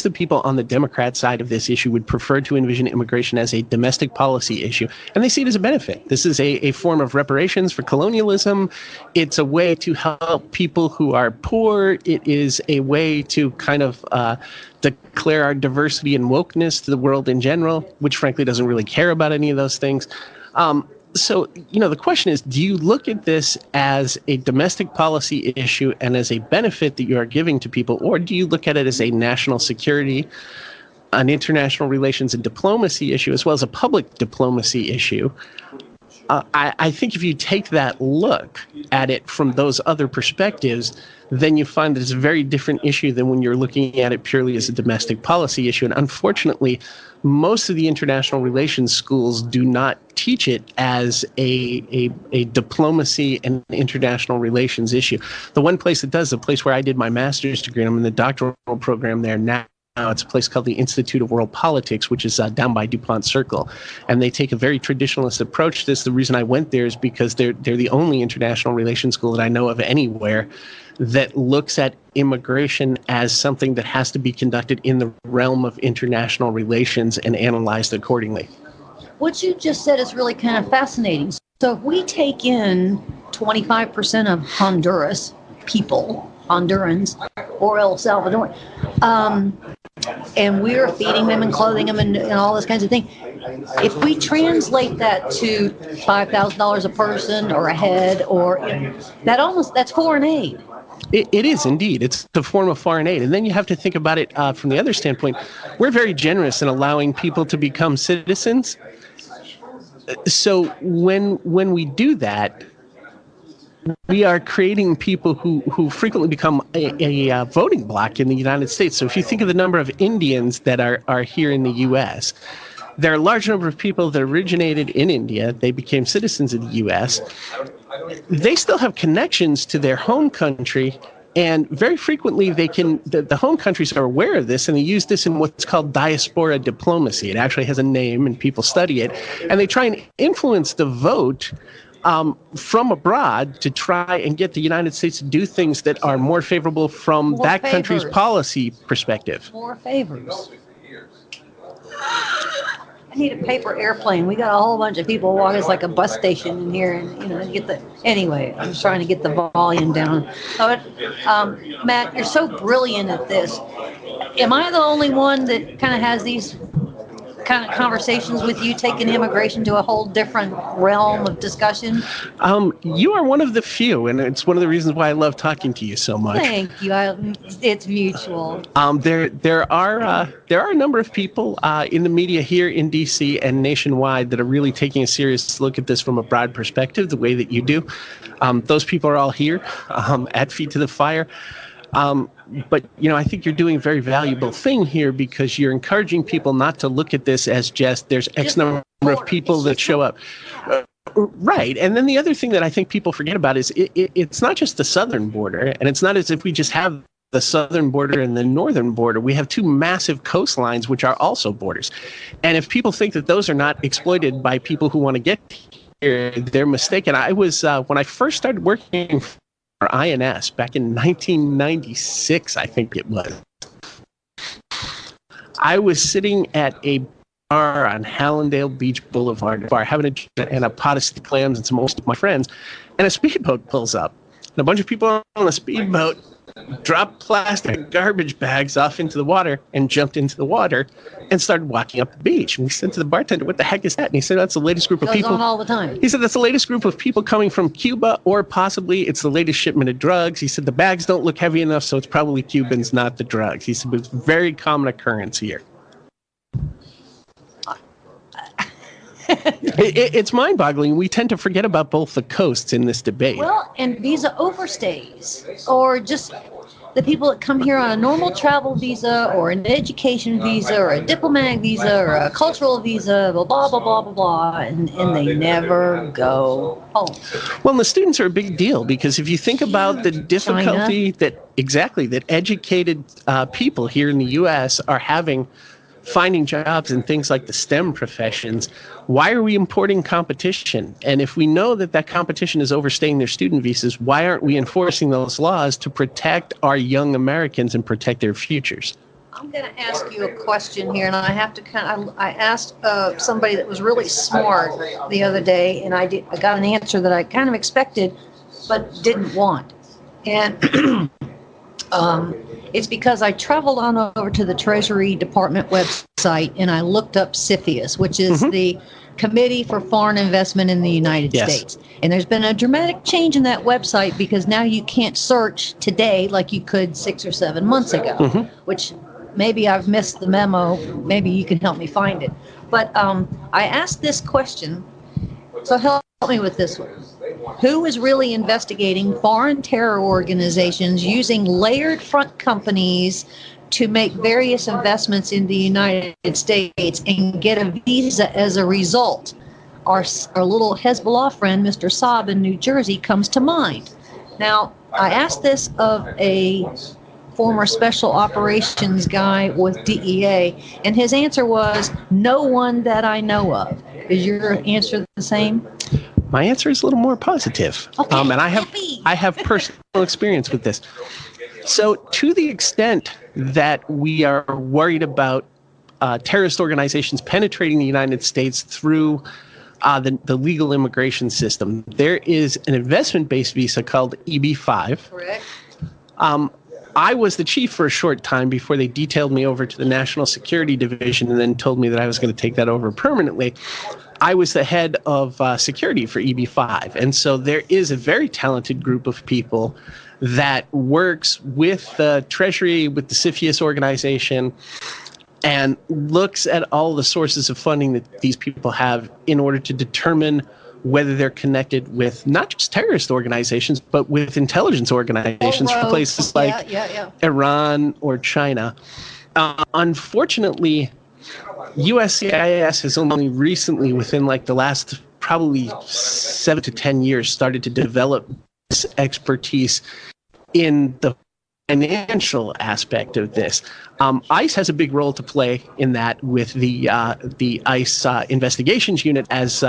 The people on the Democrat side of this issue would prefer to envision immigration as a domestic policy issue, and they see it as a benefit. This is a form of reparations for colonialism. It's a way to help people who are poor. It is a way to kind of declare our diversity and wokeness to the world in general, which frankly doesn't really care about any of those things. So, the question is, do you look at this as a domestic policy issue and as a benefit that you are giving to people, or do you look at it as a national security, an international relations and diplomacy issue, as well as a public diplomacy issue? I think if you take that look at it from those other perspectives, then you find that it's a very different issue than when you're looking at it purely as a domestic policy issue. And unfortunately, most of the international relations schools do not teach it as a diplomacy and international relations issue. The one place that does, the place where I did my master's degree, and I'm in the doctoral program there now, it's a place called the Institute of World Politics, which is down by DuPont Circle. And they take a very traditionalist approach to this. The reason I went there is because they're the only international relations school that I know of anywhere that looks at immigration as something that has to be conducted in the realm of international relations and analyzed accordingly. What you just said is really kind of fascinating. So if we take in 25% of Honduras people, Hondurans or El Salvador, and we're feeding them and clothing them and all this kinds of thing. If we translate that to $5,000 a person or a head, or that's foreign aid. It is indeed. It's a form of foreign aid. And then you have to think about it from the other standpoint. We're very generous in allowing people to become citizens. So when we do that, we are creating people who frequently become a voting bloc in the United States. So if you think of the number of Indians that are here in the U.S., there are a large number of people that originated in India. They became citizens of the U.S. They still have connections to their home country, and very frequently the home countries are aware of this, and they use this in what's called diaspora diplomacy. It actually has a name, and people study it, and they try and influence the vote from abroad to try and get the United States to do things that are more favorable from that country's policy perspective. More favors. I need a paper airplane. We got a whole bunch of people walking. It's like a bus station in here, and anyway, I'm trying to get the volume down. But Matt, you're so brilliant at this. Am I the only one that kind of has these kind of conversations with you, taking immigration to a whole different realm of discussion? You are one of the few, and it's one of the reasons why I love talking to you so much. Thank you. It's mutual. There are a number of people in the media here in D.C. and nationwide that are really taking a serious look at this from a broad perspective, the way that you do. Those people are all here at Feet to the Fire. But, I think you're doing a very valuable thing here, because you're encouraging people not to look at this as just there's X number of people that show up. Right. And then the other thing that I think people forget about is it's not just the southern border, and it's not as if we just have the southern border and the northern border. We have two massive coastlines, which are also borders. And if people think that those are not exploited by people who want to get here, they're mistaken. I was, when I first started working for INS back in 1996, I think it was, I was sitting at a bar on Hallandale Beach Boulevard, having a pot of steamed clams and some of my friends, and a speedboat pulls up. And a bunch of people on the speedboat dropped plastic garbage bags off into the water and jumped into the water and started walking up the beach. And we said to the bartender, "What the heck is that?" And he said, "That's the latest group of people." Goes on all the time. He said, "That's the latest group of people coming from Cuba, or possibly it's the latest shipment of drugs." He said, "The bags don't look heavy enough, so it's probably Cubans, not the drugs." He said, "It's a very common occurrence here." It's mind-boggling. We tend to forget about both the coasts in this debate. Well, and visa overstays, or just the people that come here on a normal travel visa, or an education visa, or a diplomatic visa, or a cultural visa, blah, blah, blah, blah, blah, blah, and they never go home. Well, and the students are a big deal, because if you think about the difficulty that educated people here in the U.S. are having finding jobs in things like the STEM professions, why are we importing competition? And if we know that competition is overstaying their student visas, why aren't we enforcing those laws to protect our young Americans and protect their futures? I'm going to ask you a question here, and I have to I asked somebody that was really smart the other day, and I got an answer that I kind of expected but didn't want. And it's because I traveled on over to the Treasury Department website, and I looked up CFIUS, which is the Committee for Foreign Investment in the United States. And there's been a dramatic change in that website, because now you can't search today like you could 6 or 7 months ago, which maybe I've missed the memo. Maybe you can help me find it. But I asked this question, so help me with this one. Who is really investigating foreign terror organizations using layered front companies to make various investments in the United States and get a visa as a result? Our little Hezbollah friend, Mr. Saab in New Jersey, comes to mind. Now, I asked this of a former special operations guy with DEA, and his answer was, no one that I know of. Is your answer the same? My answer is a little more positive. Okay. And I have personal experience with this. So to the extent that we are worried about terrorist organizations penetrating the United States through the legal immigration system, there is an investment-based visa called EB-5. Correct. I was the chief for a short time before they detailed me over to the National Security Division and then told me that I was going to take that over permanently. I was the head of security for EB-5. And so there is a very talented group of people that works with the Treasury, with the CFIUS organization, and looks at all the sources of funding that these people have in order to determine whether they're connected with not just terrorist organizations, but with intelligence organizations from places like Iran or China. Unfortunately, USCIS has only recently, within like the last probably 7 to 10 years, started to develop this expertise in the financial aspect of this. ICE has a big role to play in that with the ICE investigations unit as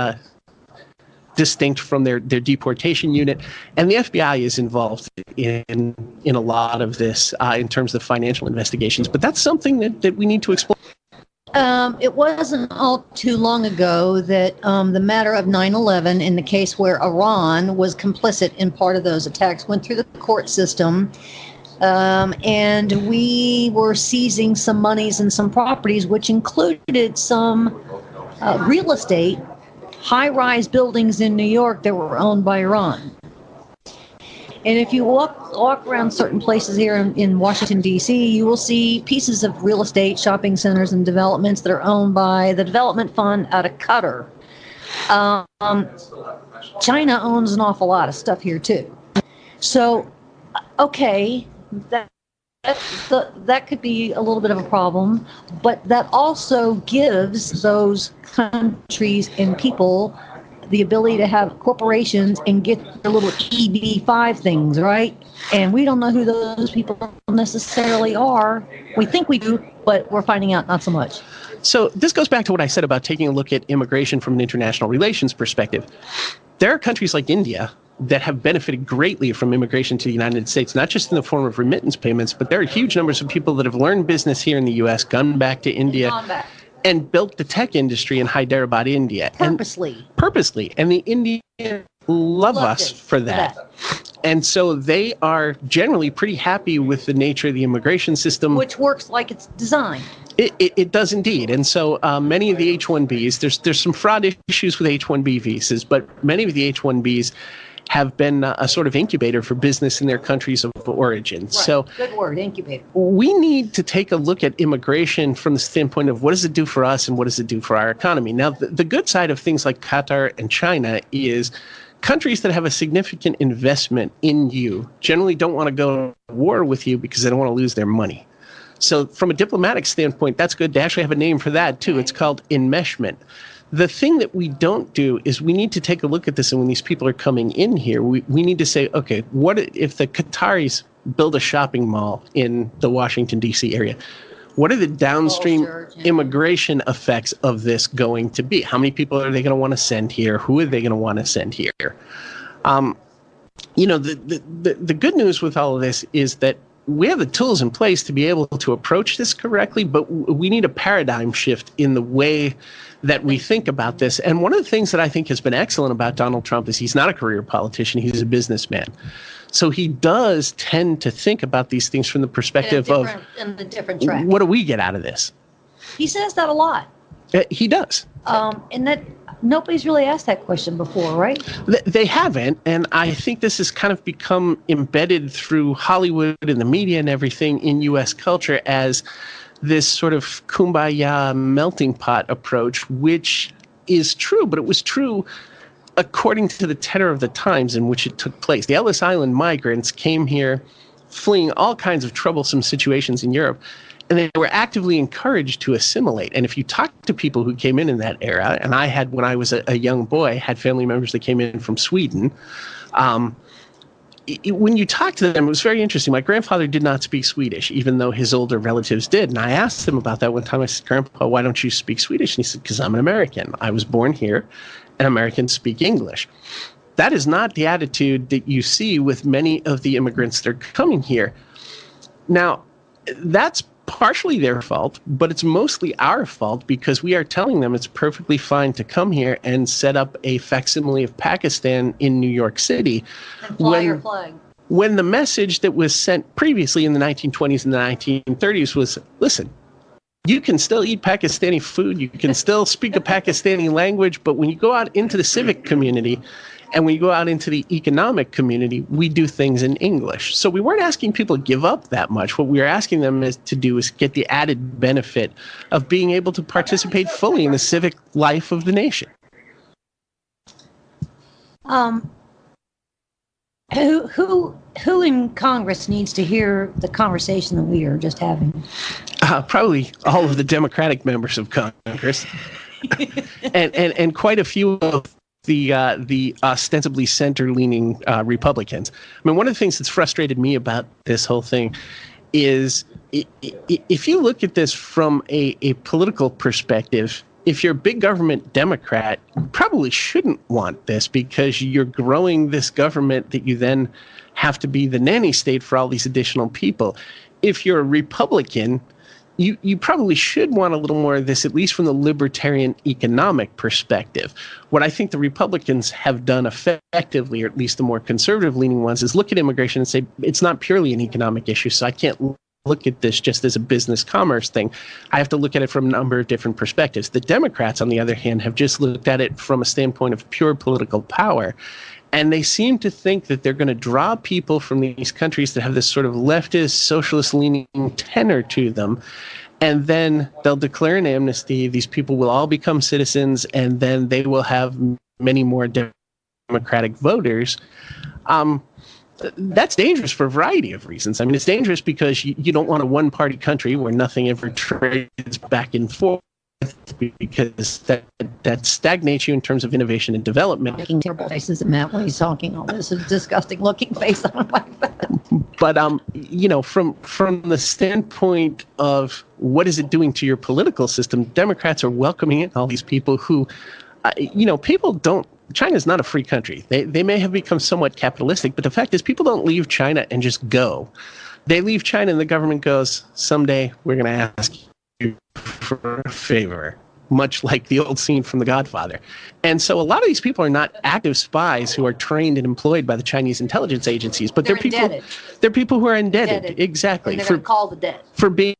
distinct from their deportation unit, and the FBI is involved in a lot of this in terms of financial investigations. But that's something that we need to explore. It wasn't all too long ago that the matter of 9/11, in the case where Iran was complicit in part of those attacks, went through the court system, and we were seizing some monies and some properties, which included some real estate, high-rise buildings in New York that were owned by Iran. And if you walk around certain places here in Washington, D.C., you will see pieces of real estate, shopping centers, and developments that are owned by the Development Fund out of Qatar. China owns an awful lot of stuff here, too. So, okay, that could be a little bit of a problem, but that also gives those countries and people the ability to have corporations and get their little EB-5 things, right? And we don't know who those people necessarily are. We think we do, but we're finding out not so much. So this goes back to what I said about taking a look at immigration from an international relations perspective. There are countries like India that have benefited greatly from immigration to the United States, not just in the form of remittance payments, but there are huge numbers of people that have learned business here in the U.S., gone back to India, and built the tech industry in Hyderabad, India. Purposely. And the Indians love us for that. And so they are generally pretty happy with the nature of the immigration system. Which works like it's designed. It does indeed. And so many of the H-1Bs, there's some fraud issues with H-1B visas, but many of the H-1Bs have been a sort of incubator for business in their countries of origin. Right. So good word, incubator. We need to take a look at immigration from the standpoint of what does it do for us and what does it do for our economy. Now, the good side of things like Qatar and China is countries that have a significant investment in you generally don't want to go to war with you because they don't want to lose their money. So from a diplomatic standpoint, that's good to actually have a name for that, too. It's called enmeshment. The thing that we don't do is we need to take a look at this, and when these people are coming in here, we need to say, okay, what if the Qataris build a shopping mall in the Washington, D.C. area? What are the downstream immigration effects of this going to be? How many people are they going to want to send here? Who are they going to want to send here? The good news with all of this is that we have the tools in place to be able to approach this correctly, but we need a paradigm shift in the way that we think about this. And one of the things that I think has been excellent about Donald Trump is he's not a career politician, he's a businessman. So he does tend to think about these things from the perspective of a different track. What do we get out of this? He says that a lot. He does. And that nobody's really asked that question before, right? They haven't, and I think this has kind of become embedded through Hollywood and the media and everything in U.S. culture as this sort of kumbaya melting pot approach, which is true, but it was true according to the tenor of the times in which it took place. The Ellis Island migrants came here fleeing all kinds of troublesome situations in Europe, and they were actively encouraged to assimilate. And if you talk to people who came in that era, and I had, when I was a young boy, had family members that came in from Sweden, when you talk to them, it was very interesting. My grandfather did not speak Swedish, even though his older relatives did. And I asked him about that one time. I said, Grandpa, why don't you speak Swedish? And he said, because I'm an American. I was born here, and Americans speak English. That is not the attitude that you see with many of the immigrants that are coming here. Now, that's partially their fault, but it's mostly our fault because we are telling them it's perfectly fine to come here and set up a facsimile of Pakistan in New York City. And fly your flag. When the message that was sent previously in the 1920s and the 1930s was, listen, you can still eat Pakistani food, you can still speak a Pakistani language, but when you go out into the civic community and when you go out into the economic community, we do things in English. So we weren't asking people to give up that much. What we were asking them to do is get the added benefit of being able to participate fully in the civic life of the nation. Who in Congress needs to hear the conversation that we are just having? Probably all of the Democratic members of Congress, and quite a few of the ostensibly center-leaning Republicans. I mean, one of the things that's frustrated me about this whole thing is if you look at this from a political perspective, if you're a big government Democrat, you probably shouldn't want this because you're growing this government that you then have to be the nanny state for all these additional people. If you're a Republican, you probably should want a little more of this, at least from the libertarian economic perspective. What I think the Republicans have done effectively, or at least the more conservative-leaning ones, is look at immigration and say, it's not purely an economic issue, so I can't look at this just as a business commerce thing. I have to look at it from a number of different perspectives. The Democrats, on the other hand, have just looked at it from a standpoint of pure political power. And they seem to think that they're going to draw people from these countries that have this sort of leftist, socialist-leaning tenor to them. And then they'll declare an amnesty. These people will all become citizens, and then they will have many more Democratic voters. That's dangerous for a variety of reasons. I mean, it's dangerous because you don't want a one-party country where nothing ever trades back and forth, because that stagnates you in terms of innovation and development. Making terrible faces at Matt when he's talking all this. Is disgusting looking face on my face. But from the standpoint of what is it doing to your political system, Democrats are welcoming in all these people who, people don't. China's not a free country. They may have become somewhat capitalistic, but the fact is people don't leave China and just go. They leave China and the government goes, someday we're going to ask you for a favor, much like the old scene from The Godfather. And so a lot of these people are not active spies who are trained and employed by the Chinese intelligence agencies, but they're people who are indebted. Exactly. And they're going to call the debt. For being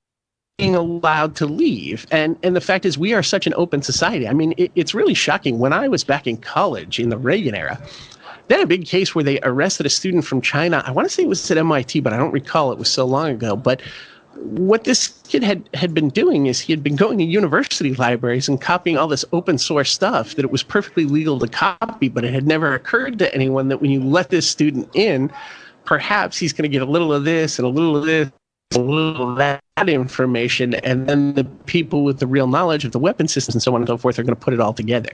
allowed to leave. And the fact is we are such an open society. I mean, it's really shocking. When I was back in college in the Reagan era, they had a big case where they arrested a student from China. I want to say it was at MIT, but I don't recall. It was so long ago. But what this kid had been doing is he had been going to university libraries and copying all this open source stuff that it was perfectly legal to copy, but it had never occurred to anyone that when you let this student in, perhaps he's going to get a little of this and a little of this, a little of that information, and then the people with the real knowledge of the weapon systems and so on and so forth are going to put it all together.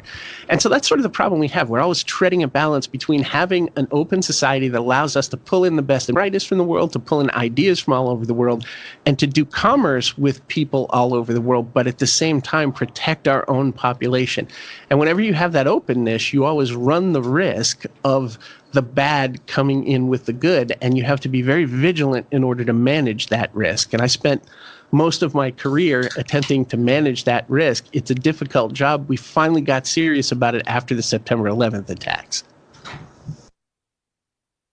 And so that's sort of the problem we have. We're always treading a balance between having an open society that allows us to pull in the best and brightest from the world, to pull in ideas from all over the world, and to do commerce with people all over the world, but at the same time protect our own population. And whenever you have that openness, you always run the risk of the bad coming in with the good, and you have to be very vigilant in order to manage that risk. And I spent most of my career attempting to manage that risk. It's a difficult job. We finally got serious about it after the September 11th attacks.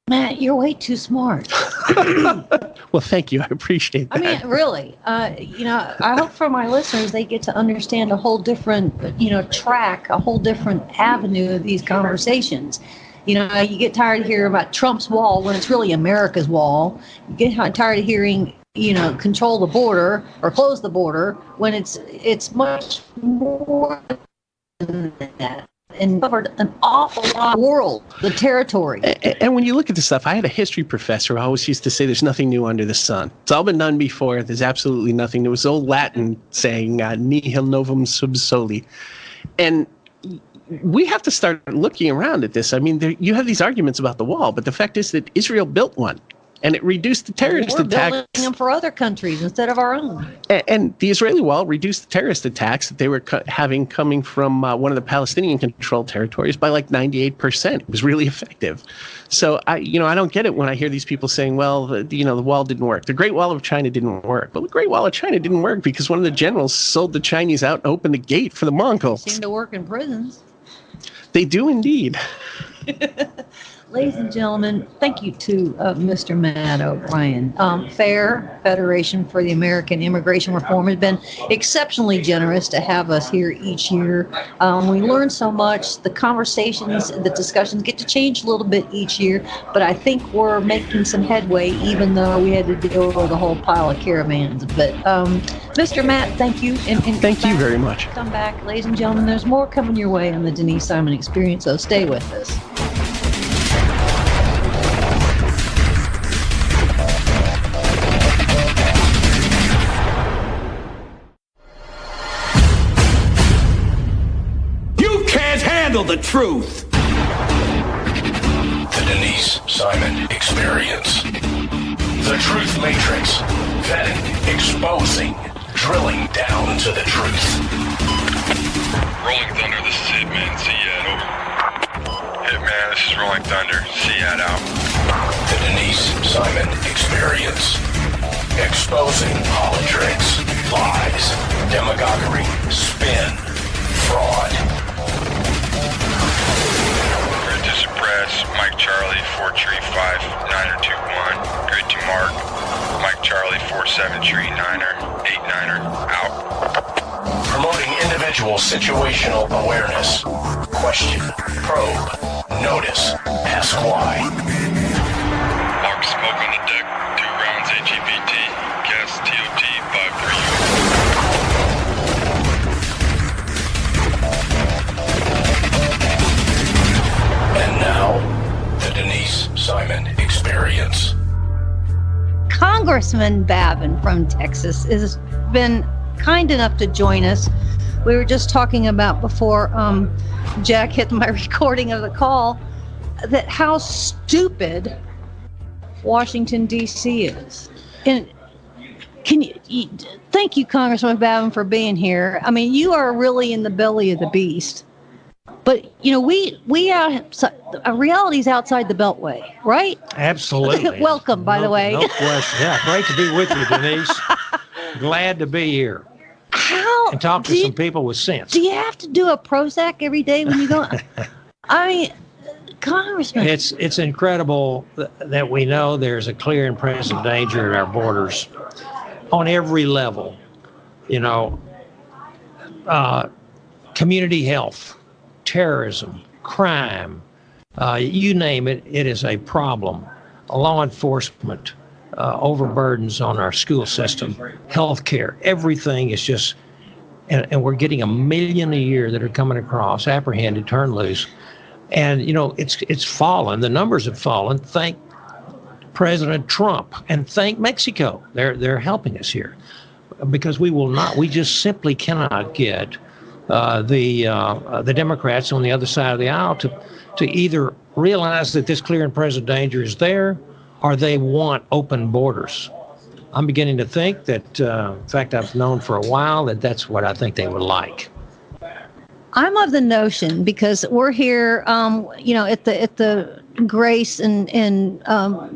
Matt, you're way too smart. Well, thank you. I appreciate that. I mean, really, I hope for my listeners, they get to understand a whole different, track, a whole different avenue of these conversations. You get tired of hearing about Trump's wall when it's really America's wall. You get tired of hearing, control the border or close the border when it's much more than that. And covered an awful lot of the world, the territory. And when you look at this stuff, I had a history professor who always used to say there's nothing new under the sun. It's all been done before. There's absolutely nothing. There was old Latin saying nihil novum sub soli. And we have to start looking around at this. I mean, you have these arguments about the wall, but the fact is that Israel built one. And it reduced the terrorist attacks. We're building them for other countries instead of our own. And the Israeli wall reduced the terrorist attacks that they were having coming from one of the Palestinian-controlled territories by like 98%. It was really effective. So I don't get it when I hear these people saying, well, the wall didn't work. The Great Wall of China didn't work. Well, the Great Wall of China didn't work because one of the generals sold the Chinese out and opened the gate for the Mongols. They seem to work in prisons. They do indeed. Ladies and gentlemen, thank you to Mr. Matt O'Brien. FAIR, Federation for the American Immigration Reform, has been exceptionally generous to have us here each year. We learn so much. The conversations, the discussions get to change a little bit each year, but I think we're making some headway, even though we had to deal with a whole pile of caravans. But Mr. Matt, thank you. And thank you very much. Come back, ladies and gentlemen. There's more coming your way on the Denise Simon Experience, so stay with us. reveal the truth. The Denise Simon Experience. The Truth Matrix. Vetting, exposing, drilling down to the truth. Rolling Thunder, this is Hitman. Seat over. Hitman, this is Rolling Thunder. Seat out. The Denise Simon Experience. Exposing politics, lies, demagoguery, spin, fraud. Grid to suppress. Mike Charlie, 4 Tree 5, 9er 2-1. Grid to mark. Mike Charlie, 4-7 Tree 9er, 8-9er, out. Promoting individual situational awareness. Question, probe, notice, ask why. Mark smoke on the deck, 2 rounds HEPT, gas TOT 5-3. And now, the Denise Simon Experience. Congressman Babin from Texas has been kind enough to join us. We were just talking about before Jack hit my recording of the call that how stupid Washington, D.C. is. And thank you, Congressman Babin, for being here. I mean, you are really in the belly of the beast. But, you know, we outside, reality's outside the Beltway, right? Absolutely. Welcome, by the way. No question. Yeah, great to be with you, Denise. Glad to be here. And talk to some people with sense. Do you have to do a Prozac every day when you go? I mean, Congressman. It's incredible that we know there's a clear and present danger at our borders on every level. You know, community health, terrorism, crime, you name it, it is a problem. Law enforcement, overburdens on our school system, healthcare, everything is just, and we're getting 1 million a year that are coming across, apprehended, turned loose. And, you know, it's fallen. The numbers have fallen. Thank President Trump and thank Mexico. They're helping us here because we just simply cannot get the Democrats on the other side of the aisle to either realize that this clear and present danger is there, or they want open borders. I'm beginning to think that, in fact, I've known for a while that that's what I think they would like. I'm of the notion, because we're here, you know, at the Grace and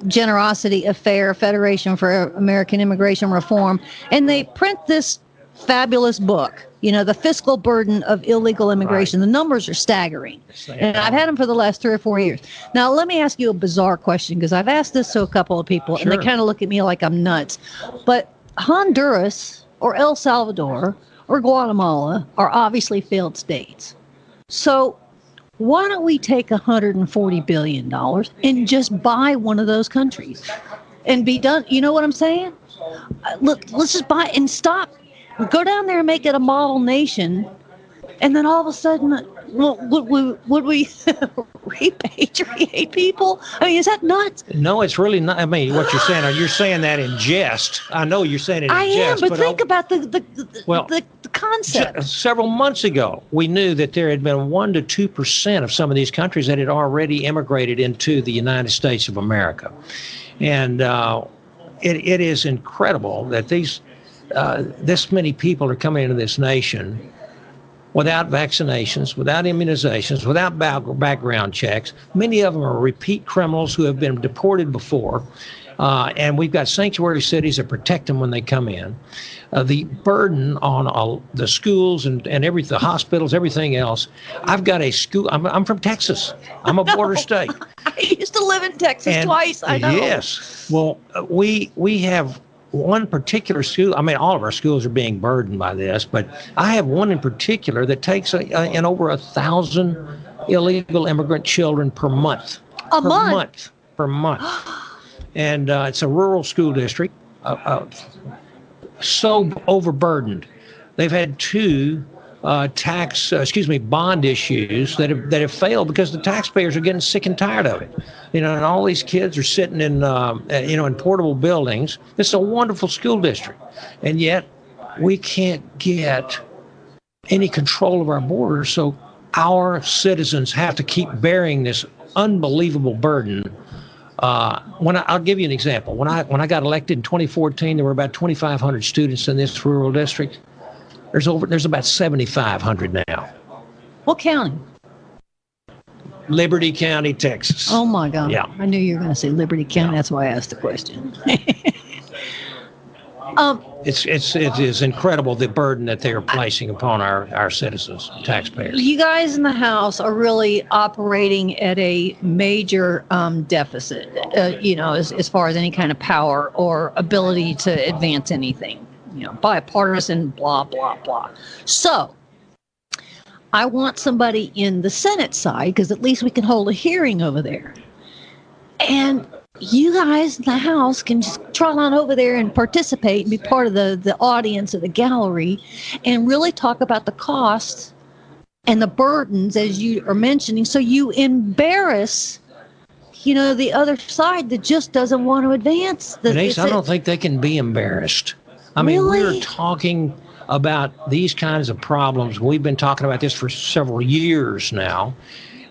Generosity Affair Federation for American Immigration Reform, and they print this fabulous book, you know, The Fiscal Burden of Illegal Immigration. Right. The numbers are staggering. And I've had them for the last 3 or 4 years. Now, let me ask you a bizarre question, because I've asked this to a couple of people, and they kind of look at me like I'm nuts. But Honduras or El Salvador or Guatemala are obviously failed states. So why don't we take $140 billion and just buy one of those countries and be done? You know what I'm saying? Look, let's just buy and stop. Go down there and make it a model nation, and then all of a sudden, would we repatriate people? I mean, is that nuts? No, it's really not. I mean, what you're saying that in jest. I know you're saying it in jest. But think about the concept. Several months ago, we knew that there had been 1% to 2% of some of these countries that had already immigrated into the United States of America. And it is incredible that this many people are coming into this nation without vaccinations, without immunizations, without background checks. Many of them are repeat criminals who have been deported before. And we've got sanctuary cities that protect them when they come in. The burden on the schools and the hospitals, everything else. I've got a school. I'm from Texas. I'm a border state. I used to live in Texas twice. I know. Yes. Well, we have one particular school. I mean, all of our schools are being burdened by this, but I have one in particular that takes in over 1,000 illegal immigrant children per month. Per month. And it's a rural school district, so overburdened. They've had 2 bond issues that have failed because the taxpayers are getting sick and tired of it. You know, and all these kids are sitting in, in portable buildings. This is a wonderful school district, and yet we can't get any control of our borders. So our citizens have to keep bearing this unbelievable burden. I'll give you an example. When I got elected in 2014, there were about 2,500 students in this rural district. There's about 7,500 now. What county? Liberty County, Texas. Oh my God! Yeah. I knew you were going to say Liberty County. That's why I asked the question. It is incredible the burden that they are placing upon our citizens, taxpayers. You guys in the House are really operating at a major deficit, as far as any kind of power or ability to advance anything, bipartisan, blah, blah, blah. So I want somebody in the Senate side, because at least we can hold a hearing over there. And you guys in the House can just trot on over there and participate and be part of the audience or the gallery and really talk about the costs and the burdens, as you are mentioning, so you embarrass, the other side that just doesn't want to advance. Denise, I don't think they can be embarrassed. I mean, we're talking about these kinds of problems. We've been talking about this for several years now.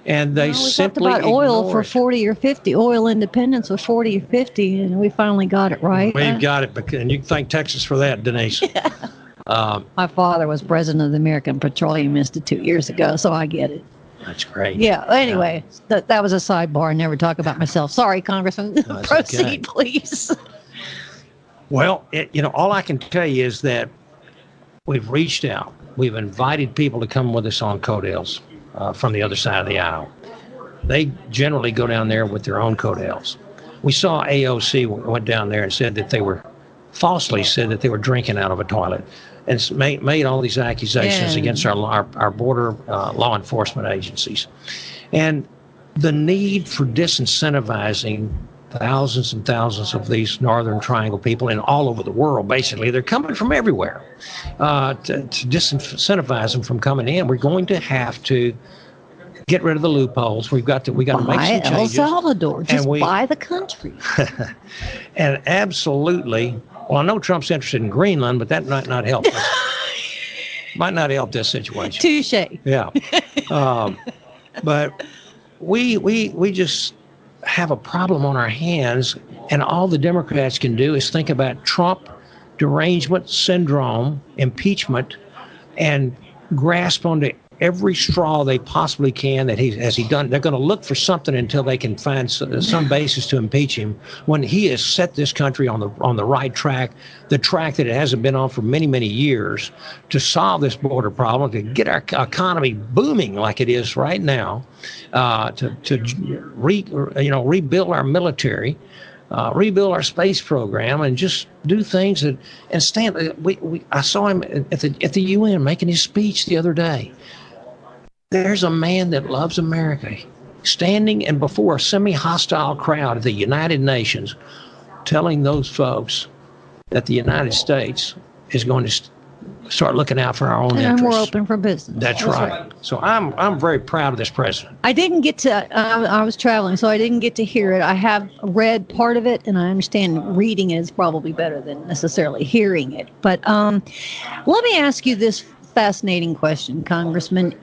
And they simply talked about oil for 40 or 50, oil independence was 40 or 50, and we finally got it right. We've got it, and you can thank Texas for that, Denise. Yeah. My father was president of the American Petroleum Institute years ago, so I get it. That's great. Yeah, anyway, that was a sidebar. I never talk about myself. Sorry, Congressman. No, proceed, okay. Please. Well, all I can tell you is that we've reached out. We've invited people to come with us on coattails. From the other side of the aisle. They generally go down there with their own coattails. We saw AOC went down there and falsely said that they were drinking out of a toilet and made all these accusations against our border law enforcement agencies. And the need for disincentivizing thousands and thousands of these Northern Triangle people and all over the world, basically, they're coming from everywhere, to disincentivize them from coming in. We're going to have to get rid of the loopholes. We've got to make some changes. El Salvador, just buy the country. And absolutely, well, I know Trump's interested in Greenland, but that might not help us. Might not help this situation. Touche. Yeah. But we just have a problem on our hands, and all the Democrats can do is think about Trump derangement syndrome, impeachment, and grasp onto every straw they possibly can that has he done. They're going to look for something until they can find some basis to impeach him, when he has set this country on the right track, the track that it hasn't been on for many, many years, to solve this border problem, to get our economy booming like it is right now, to rebuild our military, rebuild our space program, and just do things that and stand. I saw him at the UN making his speech the other day. There's a man that loves America standing and before a semi-hostile crowd at the United Nations, telling those folks that the United States is going to start looking out for our own interests. And we're open for business. That's right. So I'm very proud of this president. I didn't get to, I was traveling, so I didn't get to hear it. I have read part of it, and I understand reading it is probably better than necessarily hearing it. But let me ask you this fascinating question, Congressman.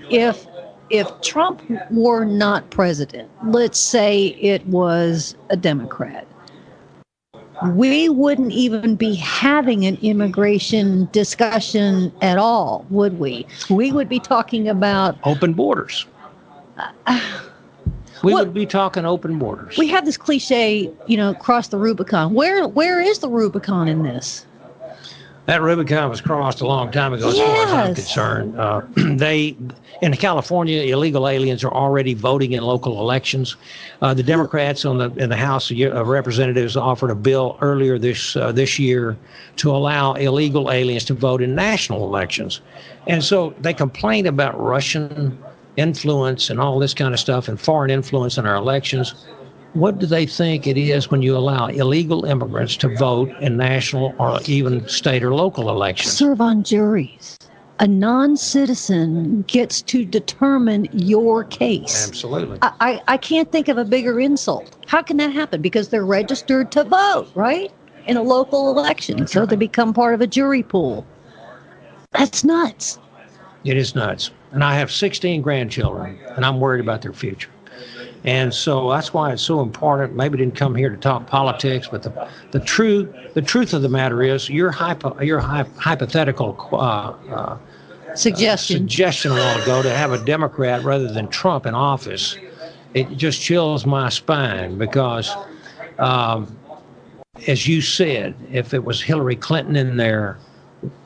If Trump were not president, let's say it was a Democrat, we wouldn't even be having an immigration discussion at all, would we? We would be talking about open borders. We would be talking open borders. We have this cliche, cross the Rubicon. Where is the Rubicon in this? That Rubicon was crossed a long time ago, as far as I'm concerned. In California, illegal aliens are already voting in local elections. The Democrats in the House of Representatives offered a bill earlier this year to allow illegal aliens to vote in national elections. And so they complain about Russian influence and all this kind of stuff and foreign influence in our elections. What do they think it is when you allow illegal immigrants to vote in national or even state or local elections? Serve on juries. A non-citizen gets to determine your case. Absolutely. I can't think of a bigger insult. How can that happen? Because they're registered to vote, right? In a local election. That's so right. They become part of a jury pool. That's nuts. It is nuts. And I have 16 grandchildren, and I'm worried about their future. And so that's why it's so important. Maybe didn't come here to talk politics, but the truth of the matter is your hypothetical suggestion a while ago to have a Democrat rather than Trump in office, it just chills my spine because, as you said, if it was Hillary Clinton in there,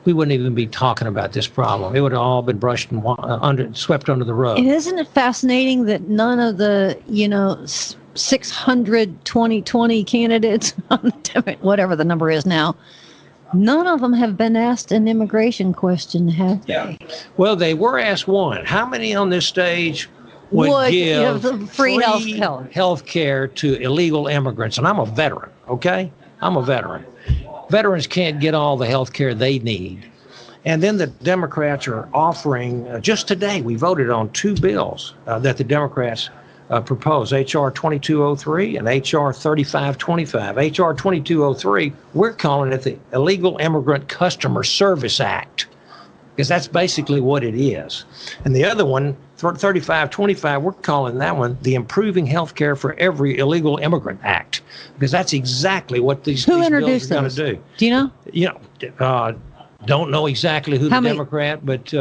we wouldn't even be talking about this problem. It would have all been brushed and swept under the rug. And isn't it fascinating that none of the, 600 2020 candidates, whatever the number is now, none of them have been asked an immigration question, have they? Well, they were asked one. How many on this stage would give free health care to illegal immigrants? And I'm a veteran, okay? I'm a veteran. Veterans can't get all the health care they need. And then the Democrats are offering, just today, we voted on two bills that the Democrats proposed, H.R. 2203 and H.R. 3525. H.R. 2203, we're calling it the Illegal Immigrant Customer Service Act, because that's basically what it is. And the other one, 3525, we're calling that one the Improving Health Care for Every Illegal Immigrant Act, because that's exactly what these bills are going to do. Do you know? Don't know exactly who the Democrat, but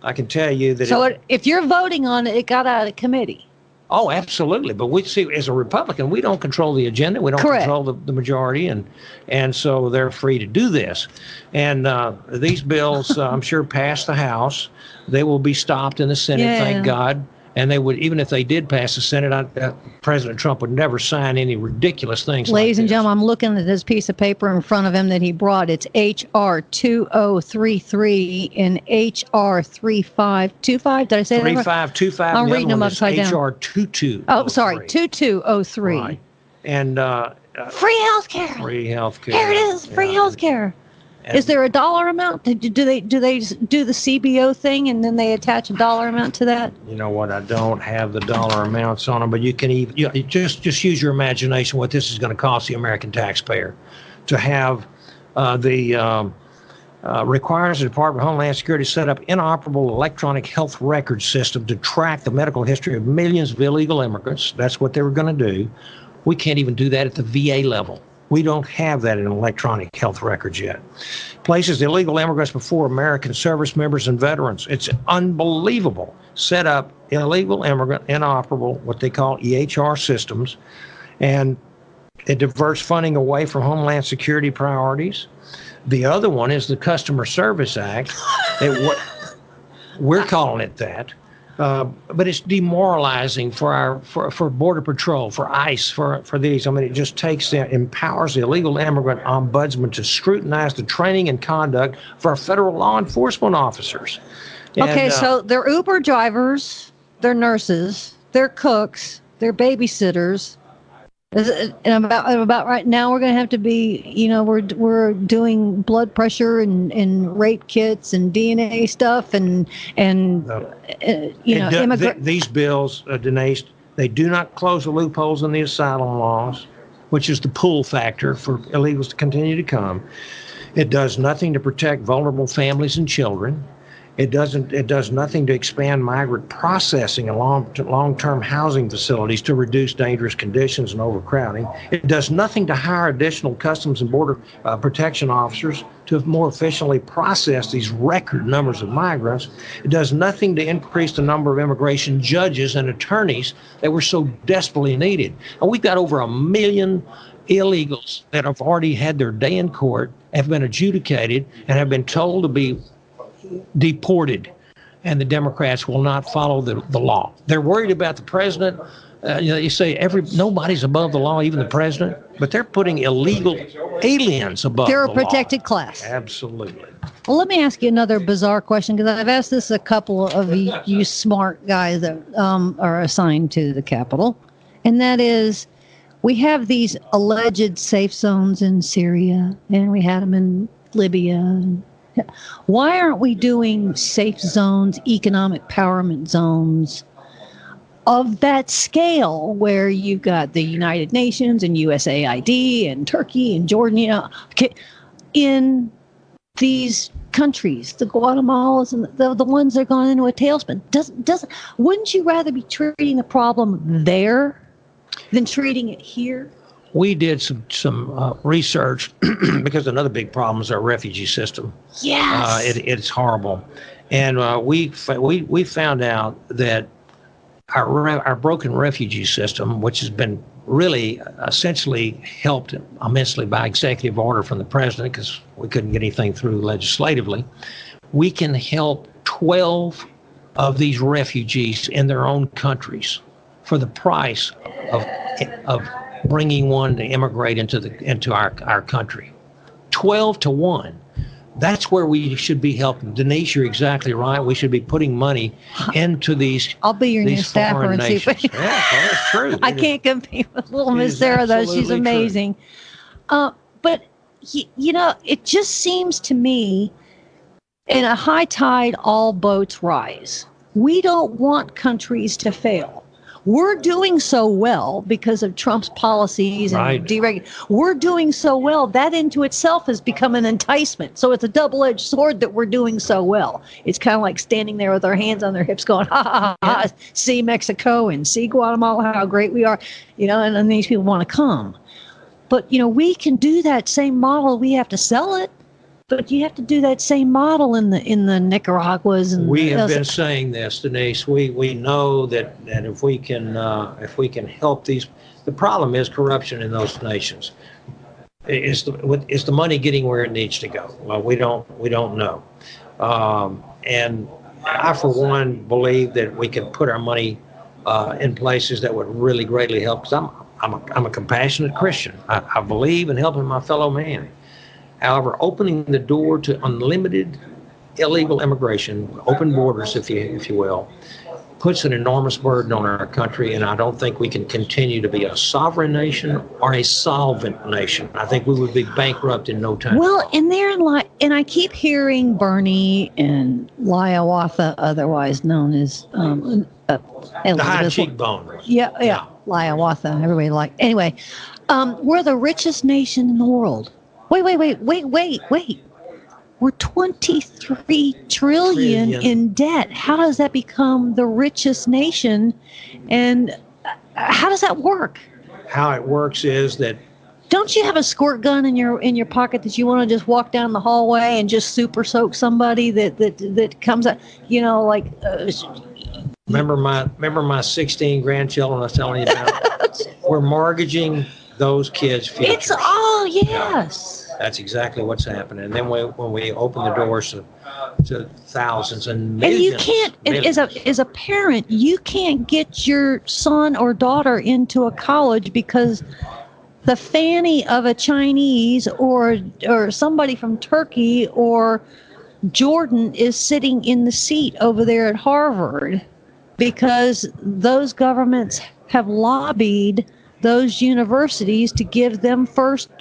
I can tell you that. So if you're voting on it, it got out of committee. Oh, absolutely. But we see, as a Republican, we don't control the agenda. We don't control the majority, and so they're free to do this. And these bills, I'm sure, pass the House. They will be stopped in the Senate, thank God. And they would, even if they did pass the Senate, President Trump would never sign any ridiculous things. Ladies and gentlemen, I'm looking at this piece of paper in front of him that he brought. It's H.R. 2033 and H.R. 3525. Did I say that right? 3525. I'm reading them upside down. H.R. 2203. Oh, sorry, 2203. Right. And free health care. Free health care. Here it is, free health care. Is there a dollar amount? Do they do the CBO thing and then they attach a dollar amount to that? You know what? I don't have the dollar amounts on them, but you can even just use your imagination what this is going to cost the American taxpayer to have requires the Department of Homeland Security to set up inoperable electronic health record system to track the medical history of millions of illegal immigrants. That's what they were going to do. We can't even do that at the VA level. We don't have that in electronic health records yet. Places illegal immigrants before American service members and veterans. It's unbelievable. Set up illegal immigrant inoperable, what they call EHR systems, and it diverts funding away from Homeland Security priorities. The other one is the Customer Service Act. We're calling it that. But it's demoralizing for Border Patrol, for ICE, for these. I mean, it just empowers the illegal immigrant ombudsman to scrutinize the training and conduct for our federal law enforcement officers. Okay, so they're Uber drivers, they're nurses, they're cooks, they're babysitters. And about right now, we're going to have to be, we're doing blood pressure and rape kits and DNA stuff these bills, Denise, they do not close the loopholes in the asylum laws, which is the pull factor for illegals to continue to come. It does nothing to protect vulnerable families and children. It does nothing to expand migrant processing and long-term housing facilities to reduce dangerous conditions and overcrowding. It does nothing to hire additional Customs and Border Protection officers to more efficiently process these record numbers of migrants. It does nothing to increase the number of immigration judges and attorneys that were so desperately needed. And we've got over 1 million illegals that have already had their day in court, have been adjudicated, and have been told to be deported, and the Democrats will not follow the law. They're worried about the president. You say nobody's above the law, even the president, but they're putting illegal aliens above the law. They're a protected class. Absolutely. Well, let me ask you another bizarre question, because I've asked this a couple of you smart guys that are assigned to the Capitol, and that is, we have these alleged safe zones in Syria, and we had them in Libya. Why aren't we doing safe zones, economic empowerment zones of that scale where you've got the United Nations and USAID and Turkey and Jordan, in these countries, the Guatemalas and the ones that are gone into a tailspin. Wouldn't you rather be treating the problem there than treating it here? We did some research because another big problem is our refugee system. Yes. It's horrible. And we found out that our broken refugee system, which has been really essentially helped immensely by executive order from the president because we couldn't get anything through legislatively, we can help 12 of these refugees in their own countries for the price of bringing one to immigrate into our country. 12 to 1. That's where we should be helping. Denise, you're exactly right. We should be putting money into these. I'll be your new staffer and see what you. Yeah, well, that's true. I can't compete with little Miss Sarah, though. She's amazing. But, it just seems to me, in a high tide, all boats rise. We don't want countries to fail. We're doing so well because of Trump's policies and deregulation. We're doing so well. That into itself has become an enticement. So it's a double-edged sword that we're doing so well. It's kind of like standing there with our hands on their hips going, ha, ha, ha, ha, see Mexico and see Guatemala, how great we are, and then these people want to come. But, we can do that same model. We have to sell it. But you have to do that same model in the Nicaraguas and. We have been saying this, Denise. We know that if we can help these, the problem is corruption in those nations. Is the money getting where it needs to go? Well, we don't know, and I for one believe that we can put our money in places that would really greatly help. Because I'm a compassionate Christian. I believe in helping my fellow man. However, opening the door to unlimited illegal immigration, open borders, if you will, puts an enormous burden on our country, and I don't think we can continue to be a sovereign nation or a solvent nation. I think we would be bankrupt in no time. Well, and I keep hearing Bernie and Hiawatha, otherwise known as the high cheekbone. Yeah. Hiawatha. Everybody anyway. We're the richest nation in the world. Wait. We're 23 trillion in debt. How does that become the richest nation? And how does that work? How it works is that. Don't you have a squirt gun in your pocket that you want to just walk down the hallway and just super soak somebody that comes out, Remember my 16 grandchildren I was telling you about? We're mortgaging those kids' futures. Yes. That's exactly what's happening. And then when we open the doors to thousands and millions. And you can't, as a parent, you can't get your son or daughter into a college because the fanny of a Chinese or somebody from Turkey or Jordan is sitting in the seat over there at Harvard because those governments have lobbied those universities to give them first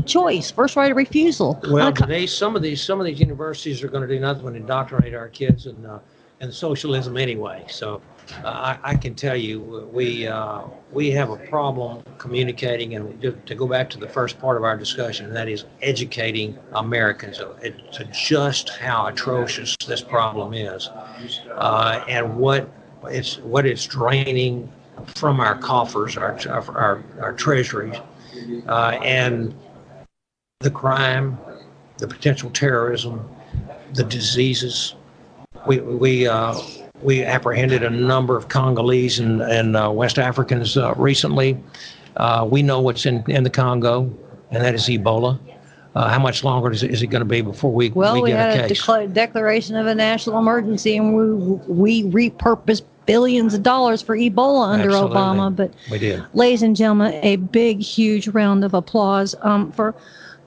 choice, first right of refusal. Well, today some of these universities are going to do nothing but indoctrinate our kids in socialism anyway. So I can tell you we have a problem communicating, and to go back to the first part of our discussion, and that is educating Americans to just how atrocious this problem is, and what it's draining from our coffers, our treasuries, and the crime, the potential terrorism, the diseases. We apprehended a number of Congolese and West Africans recently. We know what's in the Congo, and that is Ebola. How much longer is it going to be before we get a case? We had a declaration of a national emergency, and we repurposed billions of dollars for Ebola under Obama. But we did. Ladies and gentlemen, a big, huge round of applause for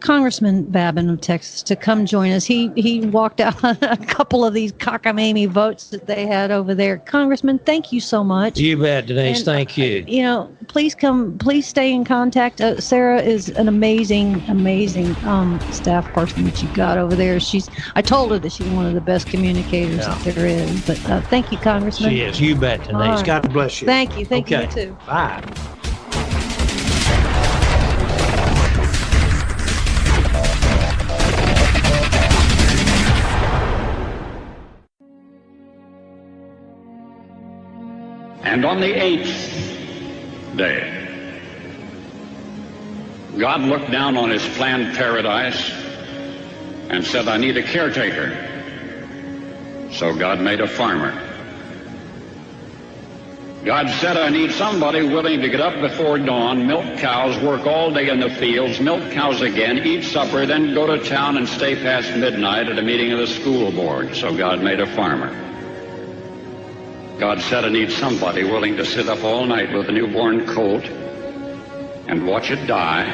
Congressman Babin of Texas to come join us. He walked out on a couple of these cockamamie votes that they had over there. Congressman, thank you so much. You bet, Denise. Thank you. Please stay in contact. Sarah is an amazing staff person that you've got over there. I told her that she's one of the best communicators that there is. But thank you, Congressman. She is. You bet, Denise. Right. God bless you. Thank you. Thank you too. Bye. And on the 8th day, God looked down on his planned paradise and said, I need a caretaker. So God made a farmer. God said, I need somebody willing to get up before dawn, milk cows, work all day in the fields, milk cows again, eat supper, then go to town and stay past midnight at a meeting of the school board. So God made a farmer. God said, I need somebody willing to sit up all night with a newborn colt and watch it die,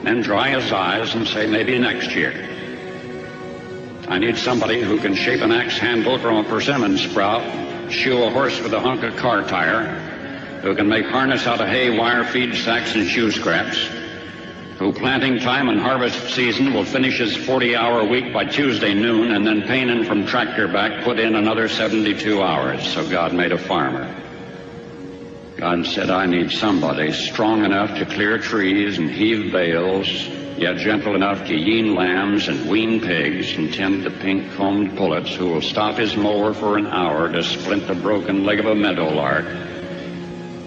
then dry his eyes and say, maybe next year. I need somebody who can shape an axe handle from a persimmon sprout, shoe a horse with a hunk of car tire, who can make harness out of hay, wire, feed sacks, and shoe scraps, who planting time and harvest season will finish his 40-hour week by Tuesday noon, and then painin' from tractor back put in another 72 hours. So God made a farmer. God said, I need somebody strong enough to clear trees and heave bales, yet gentle enough to yean lambs and wean pigs and tend the pink-combed pullets, who will stop his mower for an hour to splint the broken leg of a meadowlark.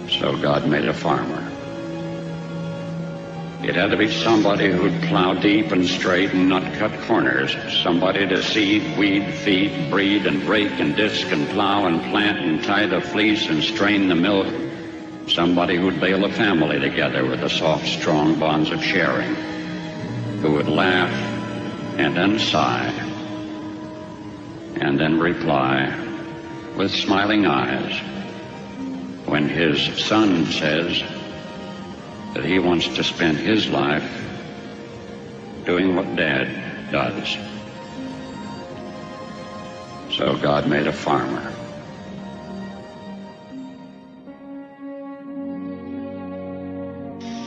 So God made a farmer. It had to be somebody who'd plow deep and straight and not cut corners, somebody to seed, weed, feed, breed, and rake and disc and plow and plant and tie the fleece and strain the milk, somebody who'd bale a family together with the soft, strong bonds of sharing, who would laugh and then sigh and then reply with smiling eyes when his son says that he wants to spend his life doing what Dad does. So God made a farmer.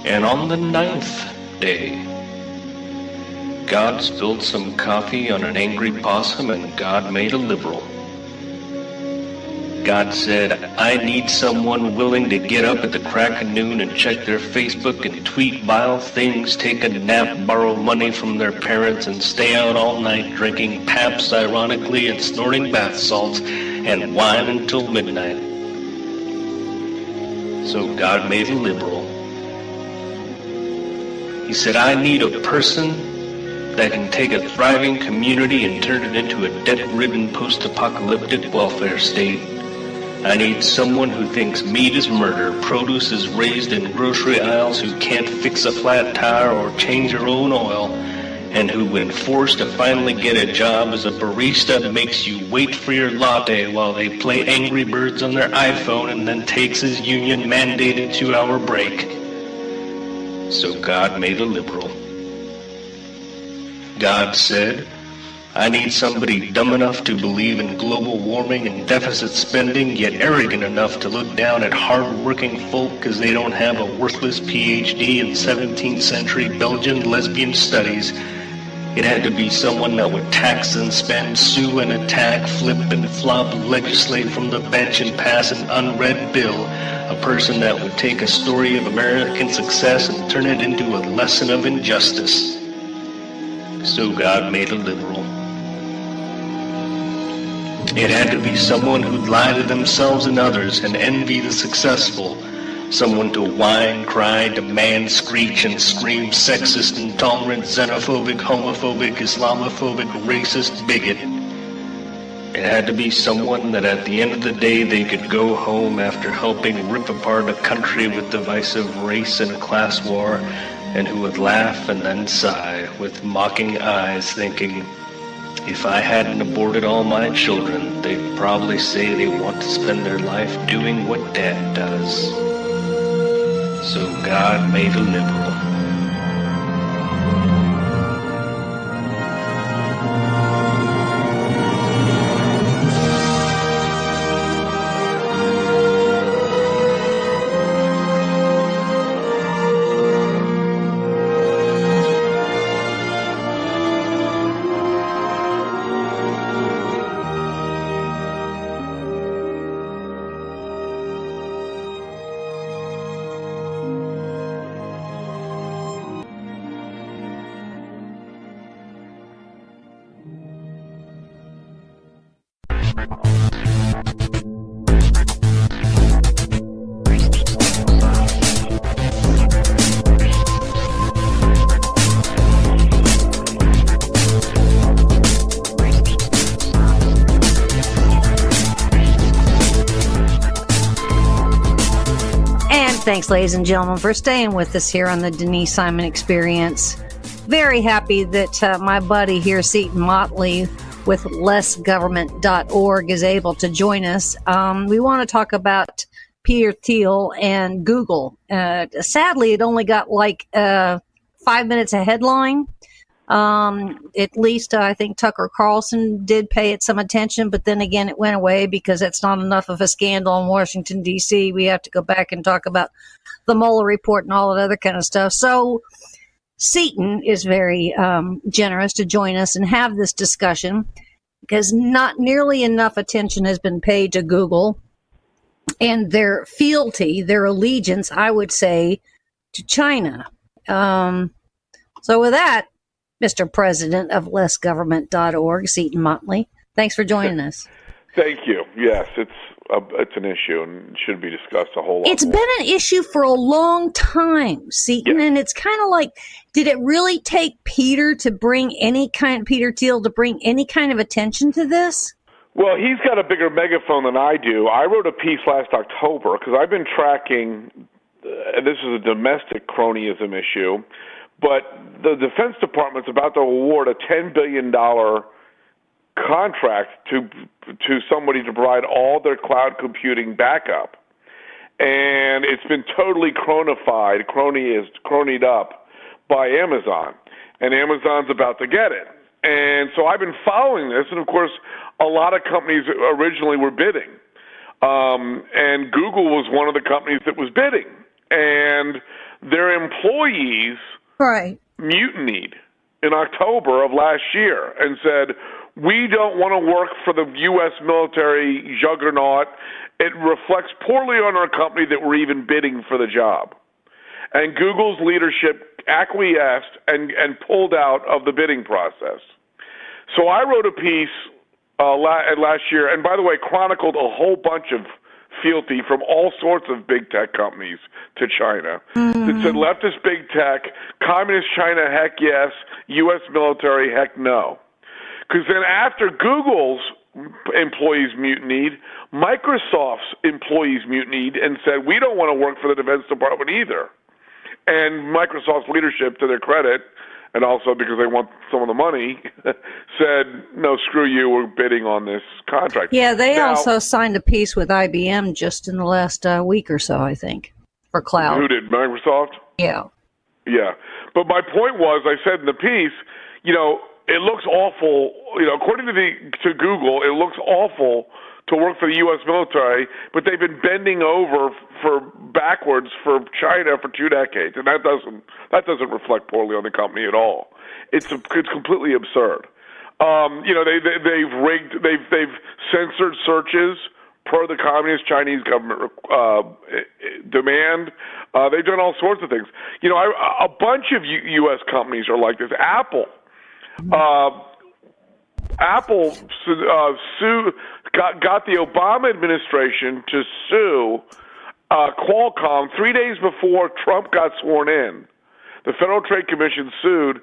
And on the 9th day, God spilled some coffee on an angry possum, and God made a liberal. God said, I need someone willing to get up at the crack of noon and check their Facebook and tweet vile things, take a nap, borrow money from their parents, and stay out all night drinking Pabst ironically and snorting bath salts and wine until midnight. So God made a liberal. He said, I need a person that can take a thriving community and turn it into a debt-ridden post-apocalyptic welfare state. I need someone who thinks meat is murder, produce is raised in grocery aisles, who can't fix a flat tire or change her own oil, and who, when forced to finally get a job as a barista, makes you wait for your latte while they play Angry Birds on their iPhone and then takes his union-mandated 2-hour break. So God made a liberal. God said, I need somebody dumb enough to believe in global warming and deficit spending, yet arrogant enough to look down at hard-working folk because they don't have a worthless PhD in 17th century Belgian lesbian studies. It had to be someone that would tax and spend, sue and attack, flip and flop, legislate from the bench and pass an unread bill. A person that would take a story of American success and turn it into a lesson of injustice. So God made a liberal. It had to be someone who'd lie to themselves and others and envy the successful. Someone to whine, cry, demand, screech, and scream sexist, intolerant, xenophobic, homophobic, Islamophobic, racist, bigot. It had to be someone that at the end of the day they could go home after helping rip apart a country with divisive race and class war, and who would laugh and then sigh with mocking eyes, thinking, if I hadn't aborted all my children, they'd probably say they want to spend their life doing what Dad does. So God made a liberal. Thanks, ladies and gentlemen, for staying with us here on the Denise Simon Experience. Very happy that my buddy here, Seton Motley, with lessgovernment.org, is able to join us. We want to talk about Peter Thiel and Google. Sadly, it only got like 5 minutes a headline. At least I think Tucker Carlson did pay it some attention, but then again, it went away because it's not enough of a scandal in Washington, D.C. We have to go back and talk about the Mueller report and all that other kind of stuff. So Seton is very generous to join us and have this discussion because not nearly enough attention has been paid to Google and their fealty, their allegiance, I would say, to China. So with that, Mr. President of lessgovernment.org, Seton Motley, thanks for joining us. Thank you. Yes, it's an issue and should be discussed a whole lot It's more. been an issue for a long time, Seton, and it's kind of like, did it really take Peter Thiel to bring any kind of attention to this? Well, he's got a bigger megaphone than I do. I wrote a piece last October because I've been tracking, and this is a domestic cronyism issue, but the Defense Department's about to award a $10 billion contract to somebody to provide all their cloud computing backup. And it's been totally cronied up by Amazon. And Amazon's about to get it. And so I've been following this, and of course, a lot of companies originally were bidding. And Google was one of the companies that was bidding. And their employees mutinied in October of last year and said, we don't want to work for the U.S. military juggernaut. It reflects poorly on our company that we're even bidding for the job. And Google's leadership acquiesced and pulled out of the bidding process. So I wrote a piece last year, and by the way, chronicled a whole bunch of fealty from all sorts of big tech companies to China. That said leftist big tech, communist China, heck yes, U.S. military, heck no. Because then after Google's employees mutinied, Microsoft's employees mutinied and said, we don't want to work for the Defense Department either. And Microsoft's leadership, to their credit, and also because they want some of the money, said, no, screw you, we're bidding on this contract. Yeah, they also signed a piece with IBM just in the last week or so, I think, for cloud. Who did, Microsoft? Yeah. Yeah. But my point was, I said in the piece, it looks awful, according to Google, it looks awful to work for the U.S. military, but they've been bending over backwards for China for 2 decades, and that doesn't reflect poorly on the company at all. It's completely absurd. They've censored searches per the communist Chinese government demand. They've done all sorts of things. A bunch of U.S. companies are like this. Apple got the Obama administration to sue Qualcomm 3 days before Trump got sworn in. The Federal Trade Commission sued.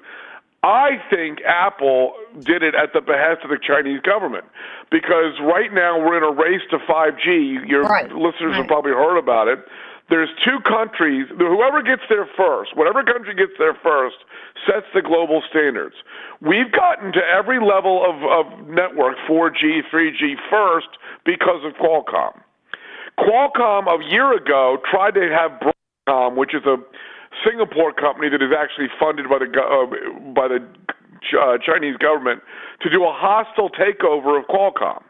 I think Apple did it at the behest of the Chinese government because right now we're in a race to 5G. Your listeners have probably heard about it. There's 2 countries, whoever gets there first, whatever country gets there first, sets the global standards. We've gotten to every level of network, 4G, 3G, first because of Qualcomm. Qualcomm, a year ago, tried to have Broadcom, which is a Singapore company that is actually funded by the Chinese government, to do a hostile takeover of Qualcomm.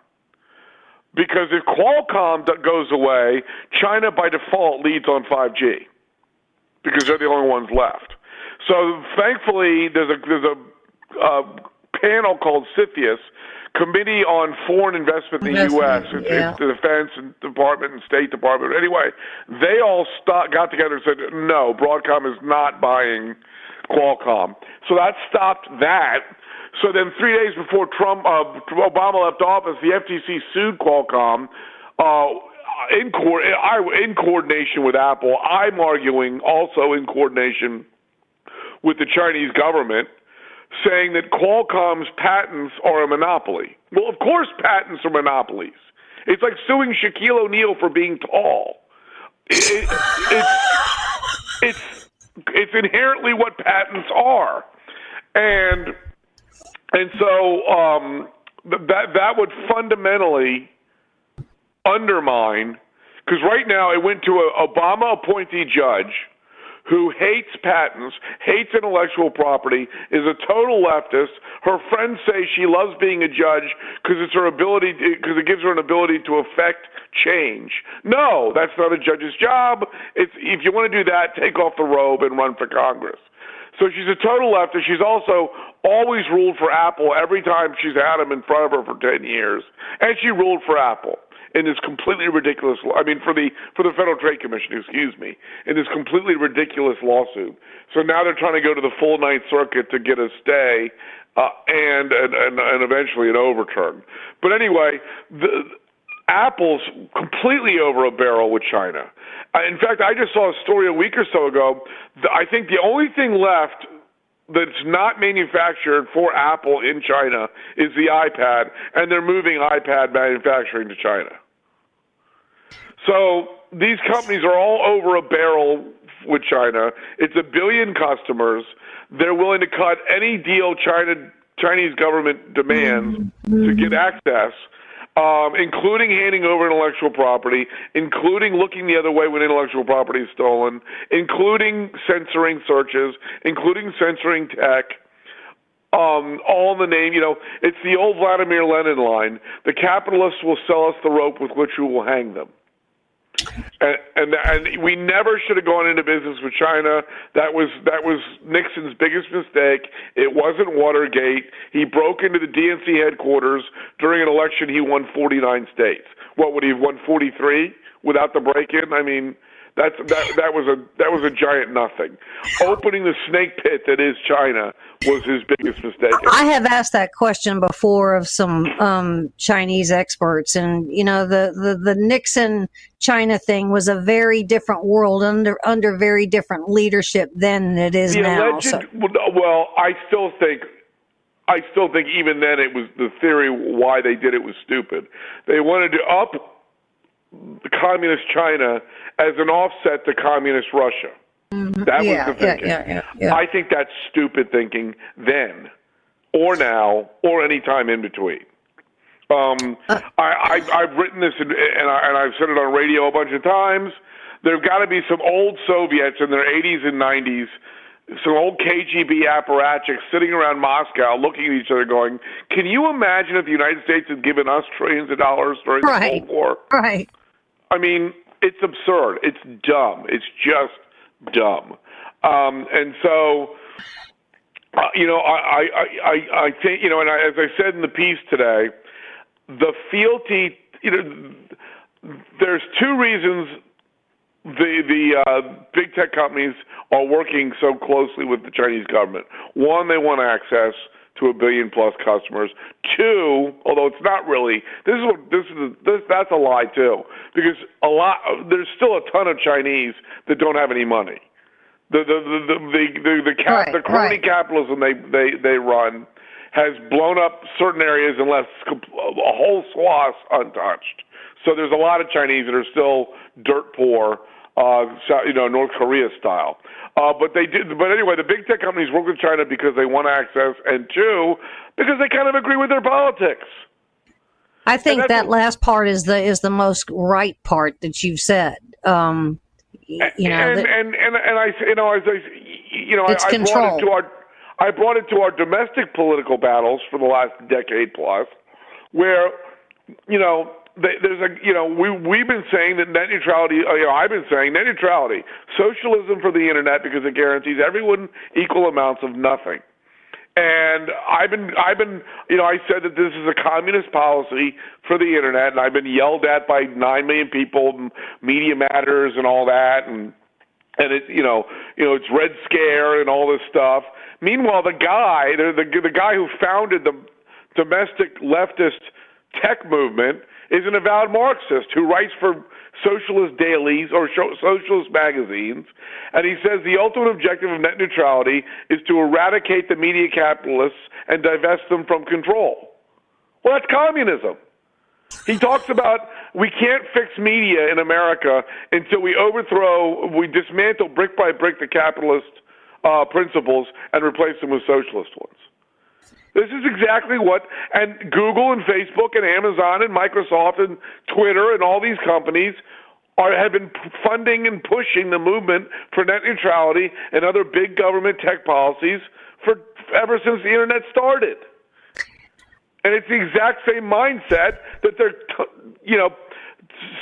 Because if Qualcomm goes away, China by default leads on 5G because they're the only ones left. So thankfully, there's a panel called CFIUS, Committee on Foreign Investment in the U.S. It's the Defense Department and State Department. Anyway, they all got together and said, no, Broadcom is not buying Qualcomm. So that stopped that. So then 3 days before Obama left office, the FTC sued Qualcomm in coordination with Apple. I'm arguing also in coordination with the Chinese government, saying that Qualcomm's patents are a monopoly. Well, of course patents are monopolies. It's like suing Shaquille O'Neal for being tall. It's inherently what patents are, and so that would fundamentally undermine, because right now it went to an Obama appointee judge who hates patents, hates intellectual property, is a total leftist. Her friends say she loves being a judge because it gives her an ability to affect change. No, that's not a judge's job. If you want to do that, take off the robe and run for Congress. So she's a total leftist. She's also always ruled for Apple every time she's had him in front of her for 10 years. And she ruled for Apple in this completely ridiculous, for the Federal Trade Commission, in this completely ridiculous lawsuit. So now they're trying to go to the full Ninth Circuit to get a stay and eventually an overturn. But anyway, Apple's completely over a barrel with China. In fact, I just saw a story a week or so ago. I think the only thing left that's not manufactured for Apple in China is the iPad, and they're moving iPad manufacturing to China. So these companies are all over a barrel with China. It's 1 billion customers. They're willing to cut any deal Chinese government demands to get access, including handing over intellectual property, including looking the other way when intellectual property is stolen, including censoring searches, including censoring tech, all in the name, it's the old Vladimir Lenin line: the capitalists will sell us the rope with which we will hang them. And we never should have gone into business with China. That was Nixon's biggest mistake. It wasn't Watergate. He broke into the DNC headquarters during an election. He won 49 states. What would he have won 43 without the break-in? I mean, that was a giant nothing. Opening the snake pit that is China was his biggest mistake. I have asked that question before of some Chinese experts, and the Nixon China thing was a very different world under very different leadership than it is now. Well, I still think even then it was the theory why they did it was stupid. They wanted to up the communist China as an offset to communist Russia. That was the thinking. Yeah. I think that's stupid thinking then, or now, or any time in between. I've written this and I've said it on radio a bunch of times. There've got to be some old Soviets in their 80s and 90s, some old KGB apparatchiks sitting around Moscow looking at each other going, can you imagine if the United States had given us trillions of dollars during the Cold War? Right. I mean, it's absurd. It's dumb. It's just dumb. And so, I think, and as I said in the piece today, the fealty, there's two reasons the big tech companies are working so closely with the Chinese government. One, they want access to 1 billion plus customers. Two, although it's not really, that's a lie too, because there's still a ton of Chinese that don't have any money. The crony capitalism they run has blown up certain areas and left a whole swath untouched. So there's a lot of Chinese that are still dirt poor, North Korea style. But anyway, the big tech companies work with China because they want access, and two, because they kind of agree with their politics. I think that last part is the most right part that you've said. I brought it to our domestic political battles for the last decade plus, where, we've been saying that net neutrality, I've been saying net neutrality, socialism for the internet because it guarantees everyone equal amounts of nothing. And I said that this is a communist policy for the internet, and I've been yelled at by 9 million people, Media Matters and all that, and it's Red Scare and all this stuff. Meanwhile, the guy who founded the domestic leftist tech movement is an avowed Marxist who writes for socialist dailies or socialist magazines, and he says the ultimate objective of net neutrality is to eradicate the media capitalists and divest them from control. Well, that's communism. He talks about we can't fix media in America until we dismantle brick by brick the capitalist principles and replace them with socialist ones. This is exactly and Google and Facebook and Amazon and Microsoft and Twitter and all these companies have been funding and pushing the movement for net neutrality and other big government tech policies ever since the internet started. And it's the exact same mindset that they're,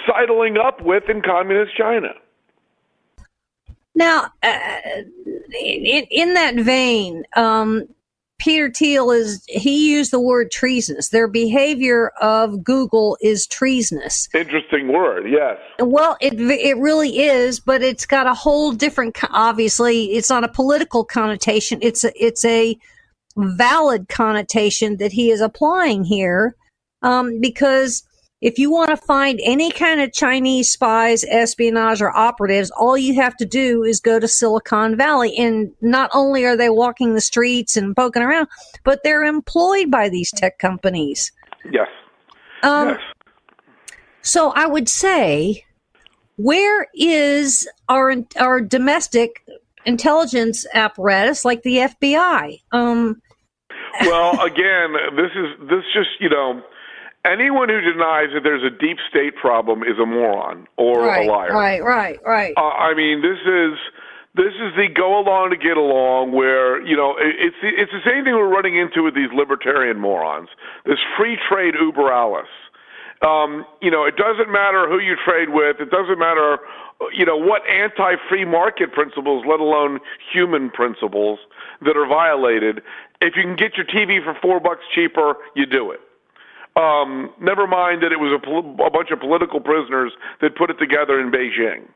sidling up with in communist China. Now, in that vein, Peter Thiel he used the word treasonous. Their behavior of Google is treasonous. Interesting word, yes. Well, it really is, but it's got a whole different, obviously, it's not a political connotation. It's a valid connotation that he is applying here, because if you want to find any kind of Chinese spies, espionage, or operatives, all you have to do is go to Silicon Valley. And not only are they walking the streets and poking around, but they're employed by these tech companies. Yes. Yes. So I would say, where is our domestic intelligence apparatus like the FBI? Well, again, this just, anyone who denies that there's a deep state problem is a moron or a liar. Right. I mean, this is the go along to get along where, it's the same thing we're running into with these libertarian morons. This free trade uber alles. It doesn't matter who you trade with. It doesn't matter, what anti-free market principles, let alone human principles that are violated. If you can get your TV for $4 cheaper, you do it. Never mind that it was a bunch of political prisoners that put it together in Beijing,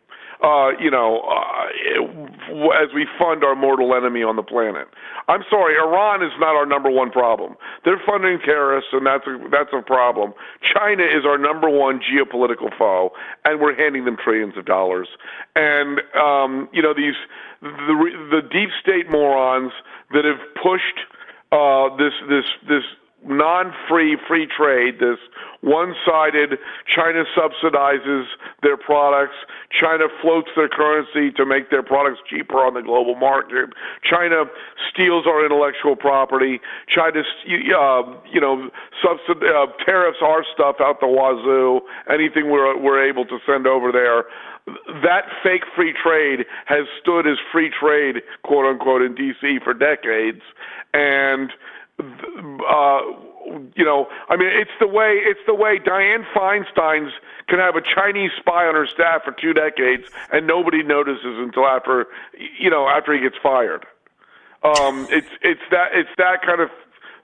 as we fund our mortal enemy on the planet. I'm sorry, Iran is not our number one problem. They're funding terrorists, and that's a problem. China is our number one geopolitical foe, and we're handing them trillions of dollars. And the deep state morons that have pushed this non-free free trade, this one-sided, China subsidizes their products, China floats their currency to make their products cheaper on the global market, China steals our intellectual property, China tariffs our stuff out the wazoo, anything we're able to send over there. That fake free trade has stood as free trade, quote unquote, in D.C. for decades, and it's the way Dianne Feinstein's can have a Chinese spy on her staff for 2 decades and nobody notices until after he gets fired. It's that kind of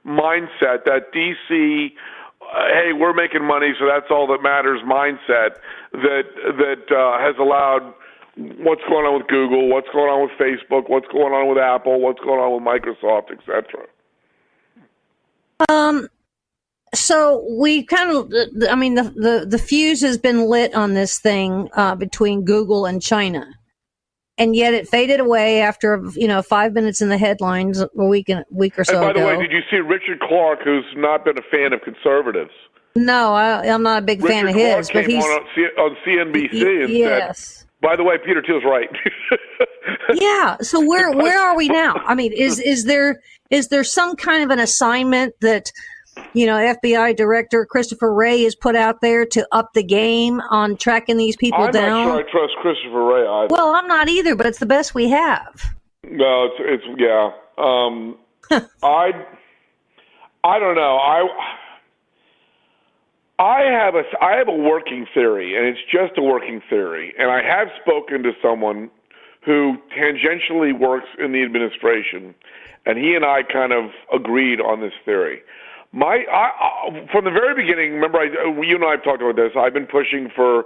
mindset, that DC, hey, we're making money, so that's all that matters mindset that has allowed what's going on with Google, what's going on with Facebook, what's going on with Apple, what's going on with Microsoft, etc. So we kind of, the fuse has been lit on this thing between Google and China, and yet it faded away after 5 minutes in the headlines a week or so ago. And by the way, did you see Richard Clark, who's not been a fan of conservatives? No, I'm not a big fan of his. But he's on CNBC and said, by the way, Peter Thiel's right. Yeah. So where are we now? I mean, is there some kind of an assignment that FBI Director Christopher Wray has put out there to up the game on tracking these people down? I'm not sure I trust Christopher Wray either. Well, I'm not either, but it's the best we have. No, it's yeah. I don't know. I have a working theory, and it's just a working theory. And I have spoken to someone who tangentially works in the administration, and he and I kind of agreed on this theory. From the very beginning, remember, you and I have talked about this. I've been pushing for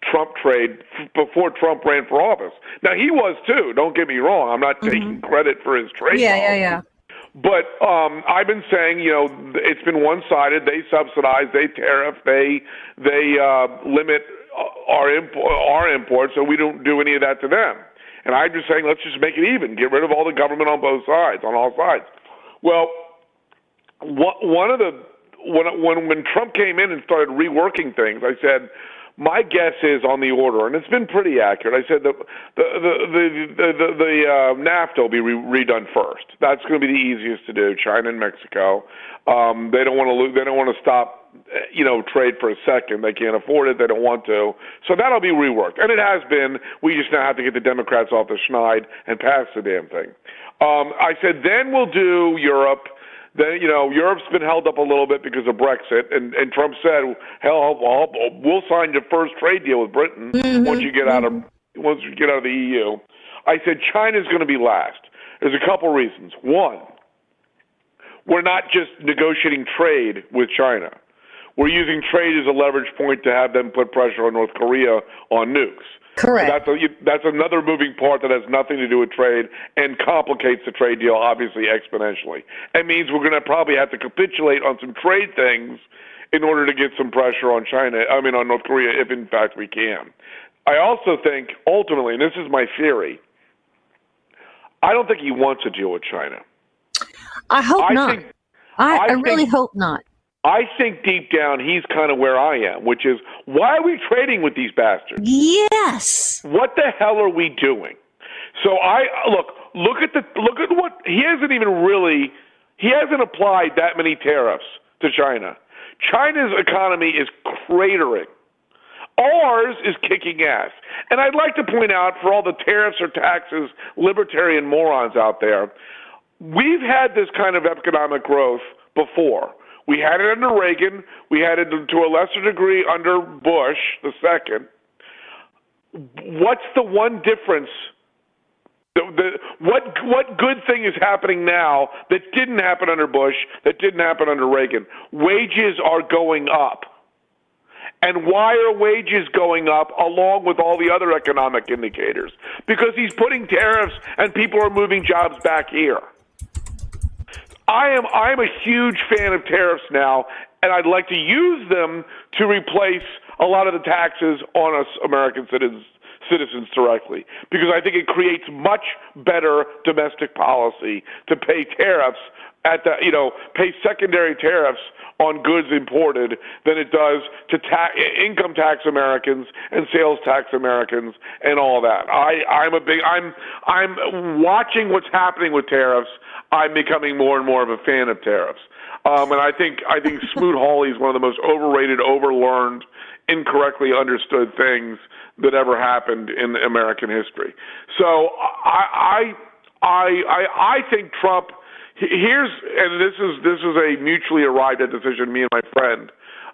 Trump trade before Trump ran for office. Now, he was too. Don't get me wrong. I'm not taking credit for his trade policy. Yeah. But I've been saying, it's been one-sided. They subsidize, they tariff, they limit our imports, so we don't do any of that to them. And I'm just saying, let's just make it even. Get rid of all the government on both sides, on all sides. Well, one of when Trump came in and started reworking things, I said, my guess is on the order, and it's been pretty accurate. I said the NAFTA will be redone first. That's going to be the easiest to do. China and Mexico, they don't want to lose. They don't want to stop, trade for a second. They can't afford it. They don't want to. So that'll be reworked, and it has been. We just now have to get the Democrats off the schneid and pass the damn thing. I said then we'll do Europe. Then, Europe's been held up a little bit because of Brexit, and Trump said, hell, we'll sign your first trade deal with Britain once you get out of the EU. I said China's going to be last. There's a couple reasons. One, we're not just negotiating trade with China. We're using trade as a leverage point to have them put pressure on North Korea on nukes. Correct. So that's another moving part that has nothing to do with trade and complicates the trade deal, obviously, exponentially. It means we're going to probably have to capitulate on some trade things in order to get some pressure on on North Korea, if in fact we can. I also think, ultimately, and this is my theory, I don't think he wants to deal with China. I hope not. I really hope not. I think deep down he's kind of where I am, which is, why are we trading with these bastards? Yes. What the hell are we doing? So look at what he hasn't applied that many tariffs to China. China's economy is cratering. Ours is kicking ass. And I'd like to point out, for all the tariffs or taxes libertarian morons out there, we've had this kind of economic growth before. We had it under Reagan. We had it to a lesser degree under Bush the second. What's the one difference? What good thing is happening now that didn't happen under Bush, that didn't happen under Reagan? Wages are going up. And why are wages going up along with all the other economic indicators? Because he's putting tariffs and people are moving jobs back here. I'm a huge fan of tariffs now, and I'd like to use them to replace a lot of the taxes on us American citizens directly, because I think it creates much better domestic policy to pay tariffs pay secondary tariffs on goods imported than it does to income tax Americans and sales tax Americans and all that. I'm watching what's happening with tariffs. I'm becoming more and more of a fan of tariffs. And I think Smoot-Hawley is one of the most overrated, overlearned, incorrectly understood things that ever happened in American history. So I think Trump. This is a mutually arrived at decision, me and my friend.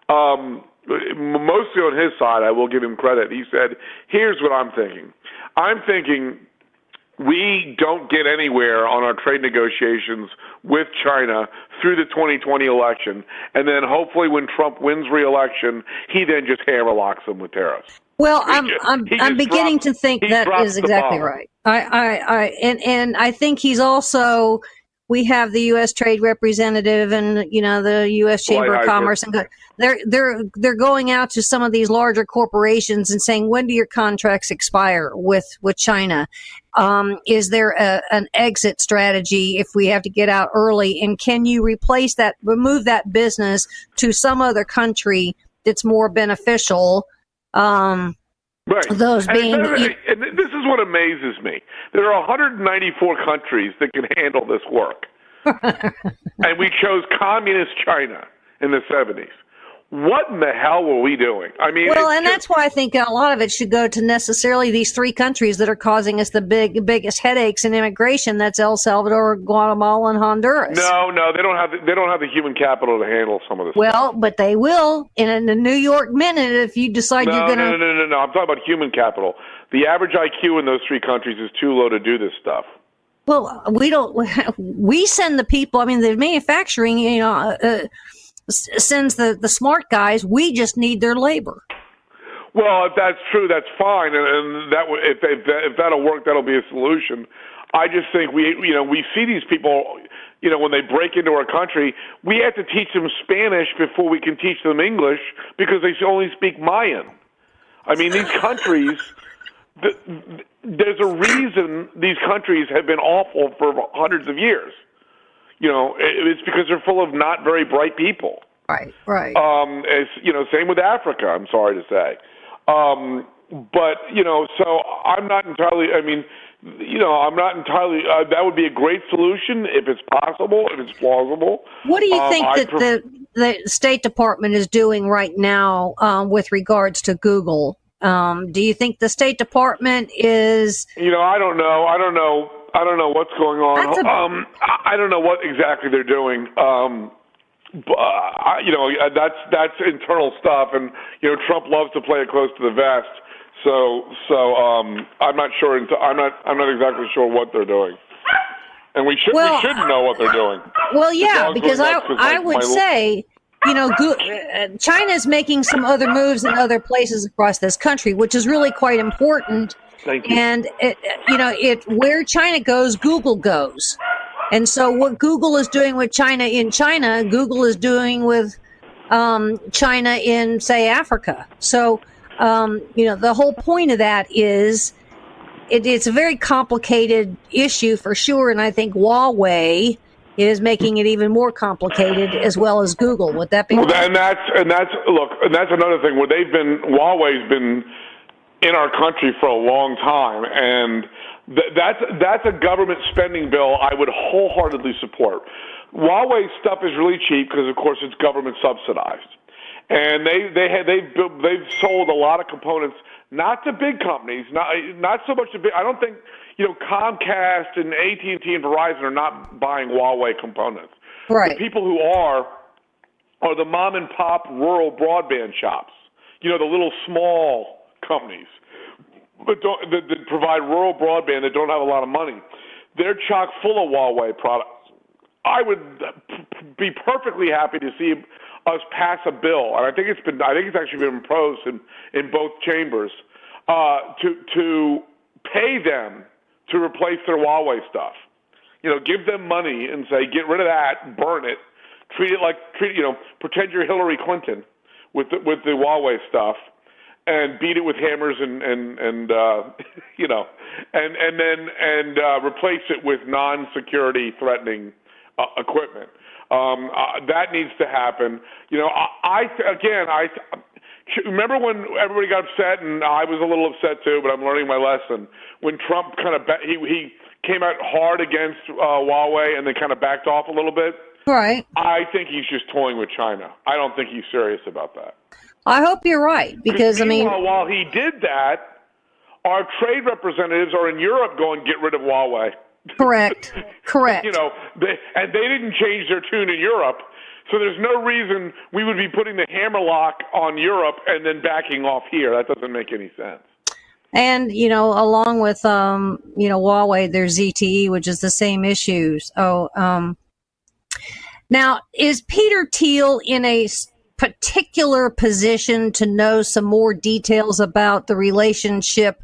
Mostly on his side, I will give him credit. He said, here's what I'm thinking. I'm thinking we don't get anywhere on our trade negotiations with China through the 2020 election, and then hopefully when Trump wins re-election, he then just hammerlocks them with tariffs. Well, I'm beginning to think that is exactly right. And I think he's also. We have the U.S. Trade Representative and the U.S. Chamber of Commerce, and they're going out to some of these larger corporations and saying, when do your contracts expire with China? Is there an exit strategy if we have to get out early? And can you remove that business to some other country that's more beneficial? Right. Those being. And this is what amazes me. There are 194 countries that can handle this work. And we chose communist China in the 70s. What in the hell were we doing? I mean, that's why I think a lot of it should go to necessarily these three countries that are causing us the biggest headaches in immigration. That's El Salvador, Guatemala, and Honduras. No, they don't have the human capital to handle some of this. Well, but they will in the New York Minute if you decide you're going to. No. I'm talking about human capital. The average IQ in those three countries is too low to do this stuff. Well, we don't. We send the people. I mean, the manufacturing, sends the smart guys. We just need their labor. Well, if that's true, that's fine, and that if that'll work, that'll be a solution. I just think we see these people, when they break into our country, we have to teach them Spanish before we can teach them English because they only speak Mayan. I mean, these countries. There's a reason these countries have been awful for hundreds of years. It's because they're full of not very bright people. Right. Same with Africa, I'm sorry to say. But, so I'm not entirely, that would be a great solution if it's possible, if it's plausible. What do you think that the State Department is doing right now with regards to Google? Do you think the State Department is... I don't know. I don't know what's going on. I don't know what exactly they're doing. That's internal stuff, and Trump loves to play it close to the vest. So I'm not sure. I'm not exactly sure what they're doing, and we shouldn't know what they're doing. Well, yeah, because I would say, China is making some other moves in other places across this country, which is really quite important. Thank you. And where China goes, Google goes. And so what Google is doing with China in China, Google is doing with China in, say, Africa. So, the whole point of that is it's a very complicated issue for sure. And I think Huawei is making it even more complicated, as well as Google. Would that be right? And that's another thing where Huawei's been in our country for a long time, and that's a government spending bill I would wholeheartedly support. Huawei stuff is really cheap because, of course, it's government subsidized, and they've sold a lot of components, not to big companies, not so much to big. I don't think Comcast and AT&T and Verizon are not buying Huawei components. Right. The people who are the mom and pop rural broadband shops. The little small companies that provide rural broadband that don't have a lot of money. They're chock full of Huawei products. I would be perfectly happy to see us pass a bill, and I think it's actually been proposed in both chambers to pay them to replace their Huawei stuff. Give them money and say, get rid of that, burn it, pretend you're Hillary Clinton with the Huawei stuff, and beat it with hammers and replace it with non-security threatening equipment. That needs to happen. I remember when everybody got upset, and I was a little upset too, but I'm learning my lesson. When Trump he came out hard against Huawei and then kind of backed off a little bit. Right. I think he's just toying with China. I don't think he's serious about that. I hope you're right, because while he did that, our trade representatives are in Europe going, get rid of Huawei. Correct. They didn't change their tune in Europe, so there's no reason we would be putting the hammerlock on Europe and then backing off here. That doesn't make any sense. And along with Huawei, there's ZTE, which is the same issue. Now, is Peter Thiel in a particular position to know some more details about the relationship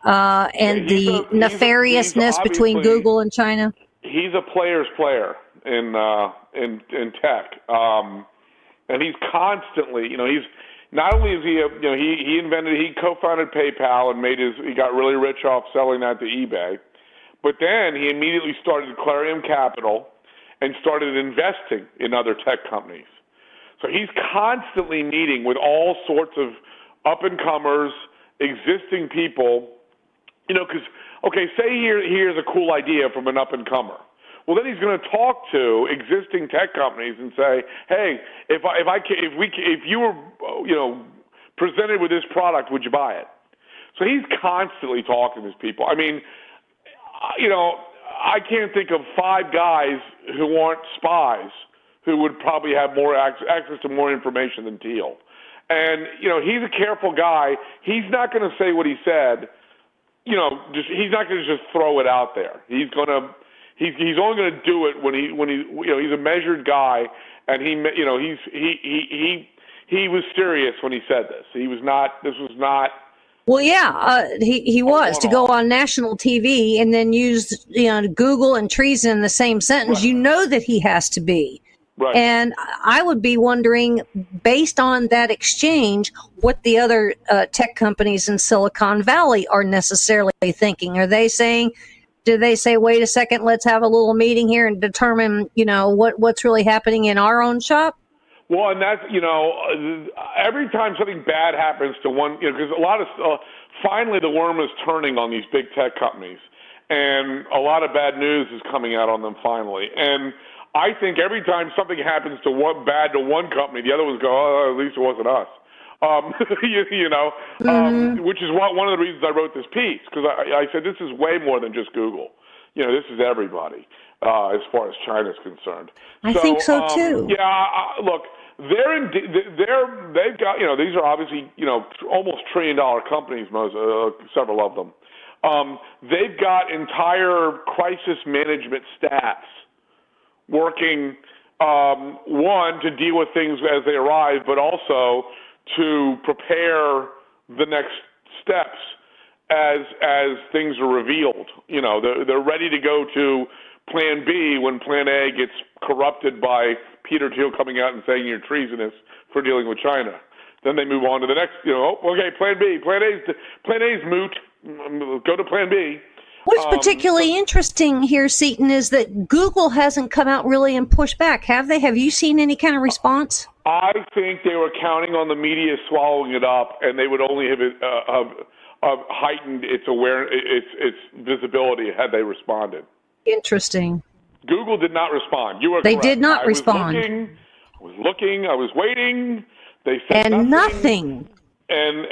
and the nefariousness between Google and China? He's a player's player in tech, and he's constantly, he's not only is he he co-founded PayPal and he got really rich off selling that to eBay, but then he immediately started Clarion Capital and started investing in other tech companies. So he's constantly meeting with all sorts of up-and-comers, existing people, because, say here's a cool idea from an up-and-comer. Well, then he's going to talk to existing tech companies and say, hey, if you were, presented with this product, would you buy it? So he's constantly talking to these people. I mean, I can't think of 5 guys who aren't spies who would probably have more access to more information than Thiel. And, he's a careful guy. He's not going to say what he said, he's not going to just throw it out there. He's only going to do it when he's a measured guy, and he was serious when he said this. This was not. Well, yeah, he was to go on national TV and then use Google and treason in the same sentence. Right. You know that he has to be. Right. And I would be wondering, based on that exchange, what the other tech companies in Silicon Valley are necessarily thinking. Do they say, wait a second, let's have a little meeting here and determine, what's really happening in our own shop? Well, and that's, every time something bad happens to one, because a lot of, finally the worm is turning on these big tech companies, and a lot of bad news is coming out on them finally. And I think every time something happens to one company, the other ones go, oh, at least it wasn't us. Which is one of the reasons I wrote this piece, because I said this is way more than just Google. This is everybody as far as China's concerned. I think so too. Look, they've got, these are obviously, almost $1 trillion companies, several of them. They've got entire crisis management staffs working, one, to deal with things as they arrive, but also to prepare the next steps as things are revealed. They're ready to go to Plan B when Plan A gets corrupted by Peter Thiel coming out and saying you're treasonous for dealing with China. Then they move on to the next, okay, Plan B. Plan A's moot. Go to Plan B. What's particularly interesting here, Seton, is that Google hasn't come out really and pushed back, have they? Have you seen any kind of response? I think they were counting on the media swallowing it up, and they would only have heightened its its visibility had they responded. Interesting. Google did not respond. You were correct. They did not respond. I was looking. I was waiting. They said nothing. And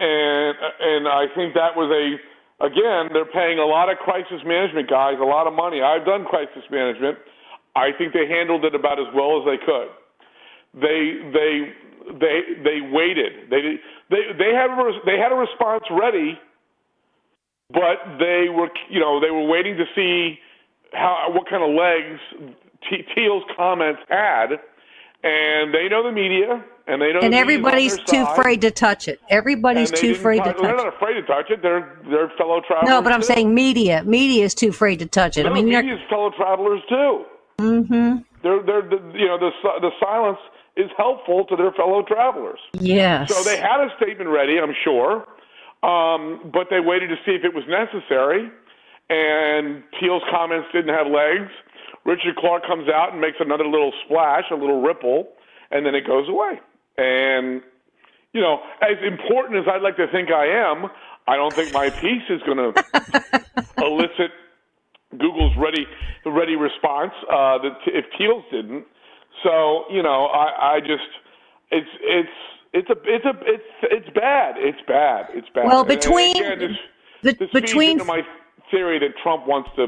I think that was again, they're paying a lot of crisis management guys a lot of money. I've done crisis management. I think they handled it about as well as they could. They waited. They had a response ready, but they were waiting to see what kind of legs Thiel's comments had, and they know the media, and they know. And everybody's too afraid to touch it. Everybody's too afraid to touch it. They're not afraid to touch it. They're fellow travelers. No, but I'm saying media. Media is too afraid to touch it. No, media's fellow travelers too. Mm-hmm. The silence is helpful to their fellow travelers. Yes. So they had a statement ready, I'm sure, but they waited to see if it was necessary. And Thiel's comments didn't have legs. Richard Clark comes out and makes another little splash, a little ripple, and then it goes away. And, as important as I'd like to think I am, I don't think my piece is going to elicit Google's ready response if Thiel's didn't. So, I just it's bad. It's bad. It's bad. Well, between this feeds into my theory that Trump wants to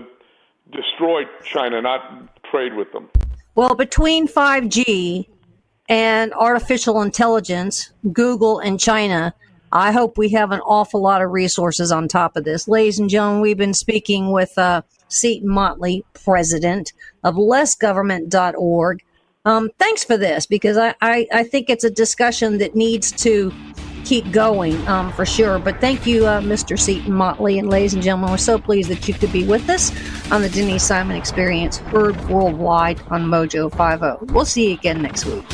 destroy China, not trade with them. Well, between 5G and artificial intelligence, Google and China, I hope we have an awful lot of resources on top of this. Ladies and gentlemen, we've been speaking with Seton Motley, president of lessgovernment.org. Thanks for this, because I think it's a discussion that needs to keep going for sure. But thank you, Mr. Seton Motley. And ladies and gentlemen, we're so pleased that you could be with us on the Denise Simon Experience, heard worldwide on Mojo 50. We'll see you again next week.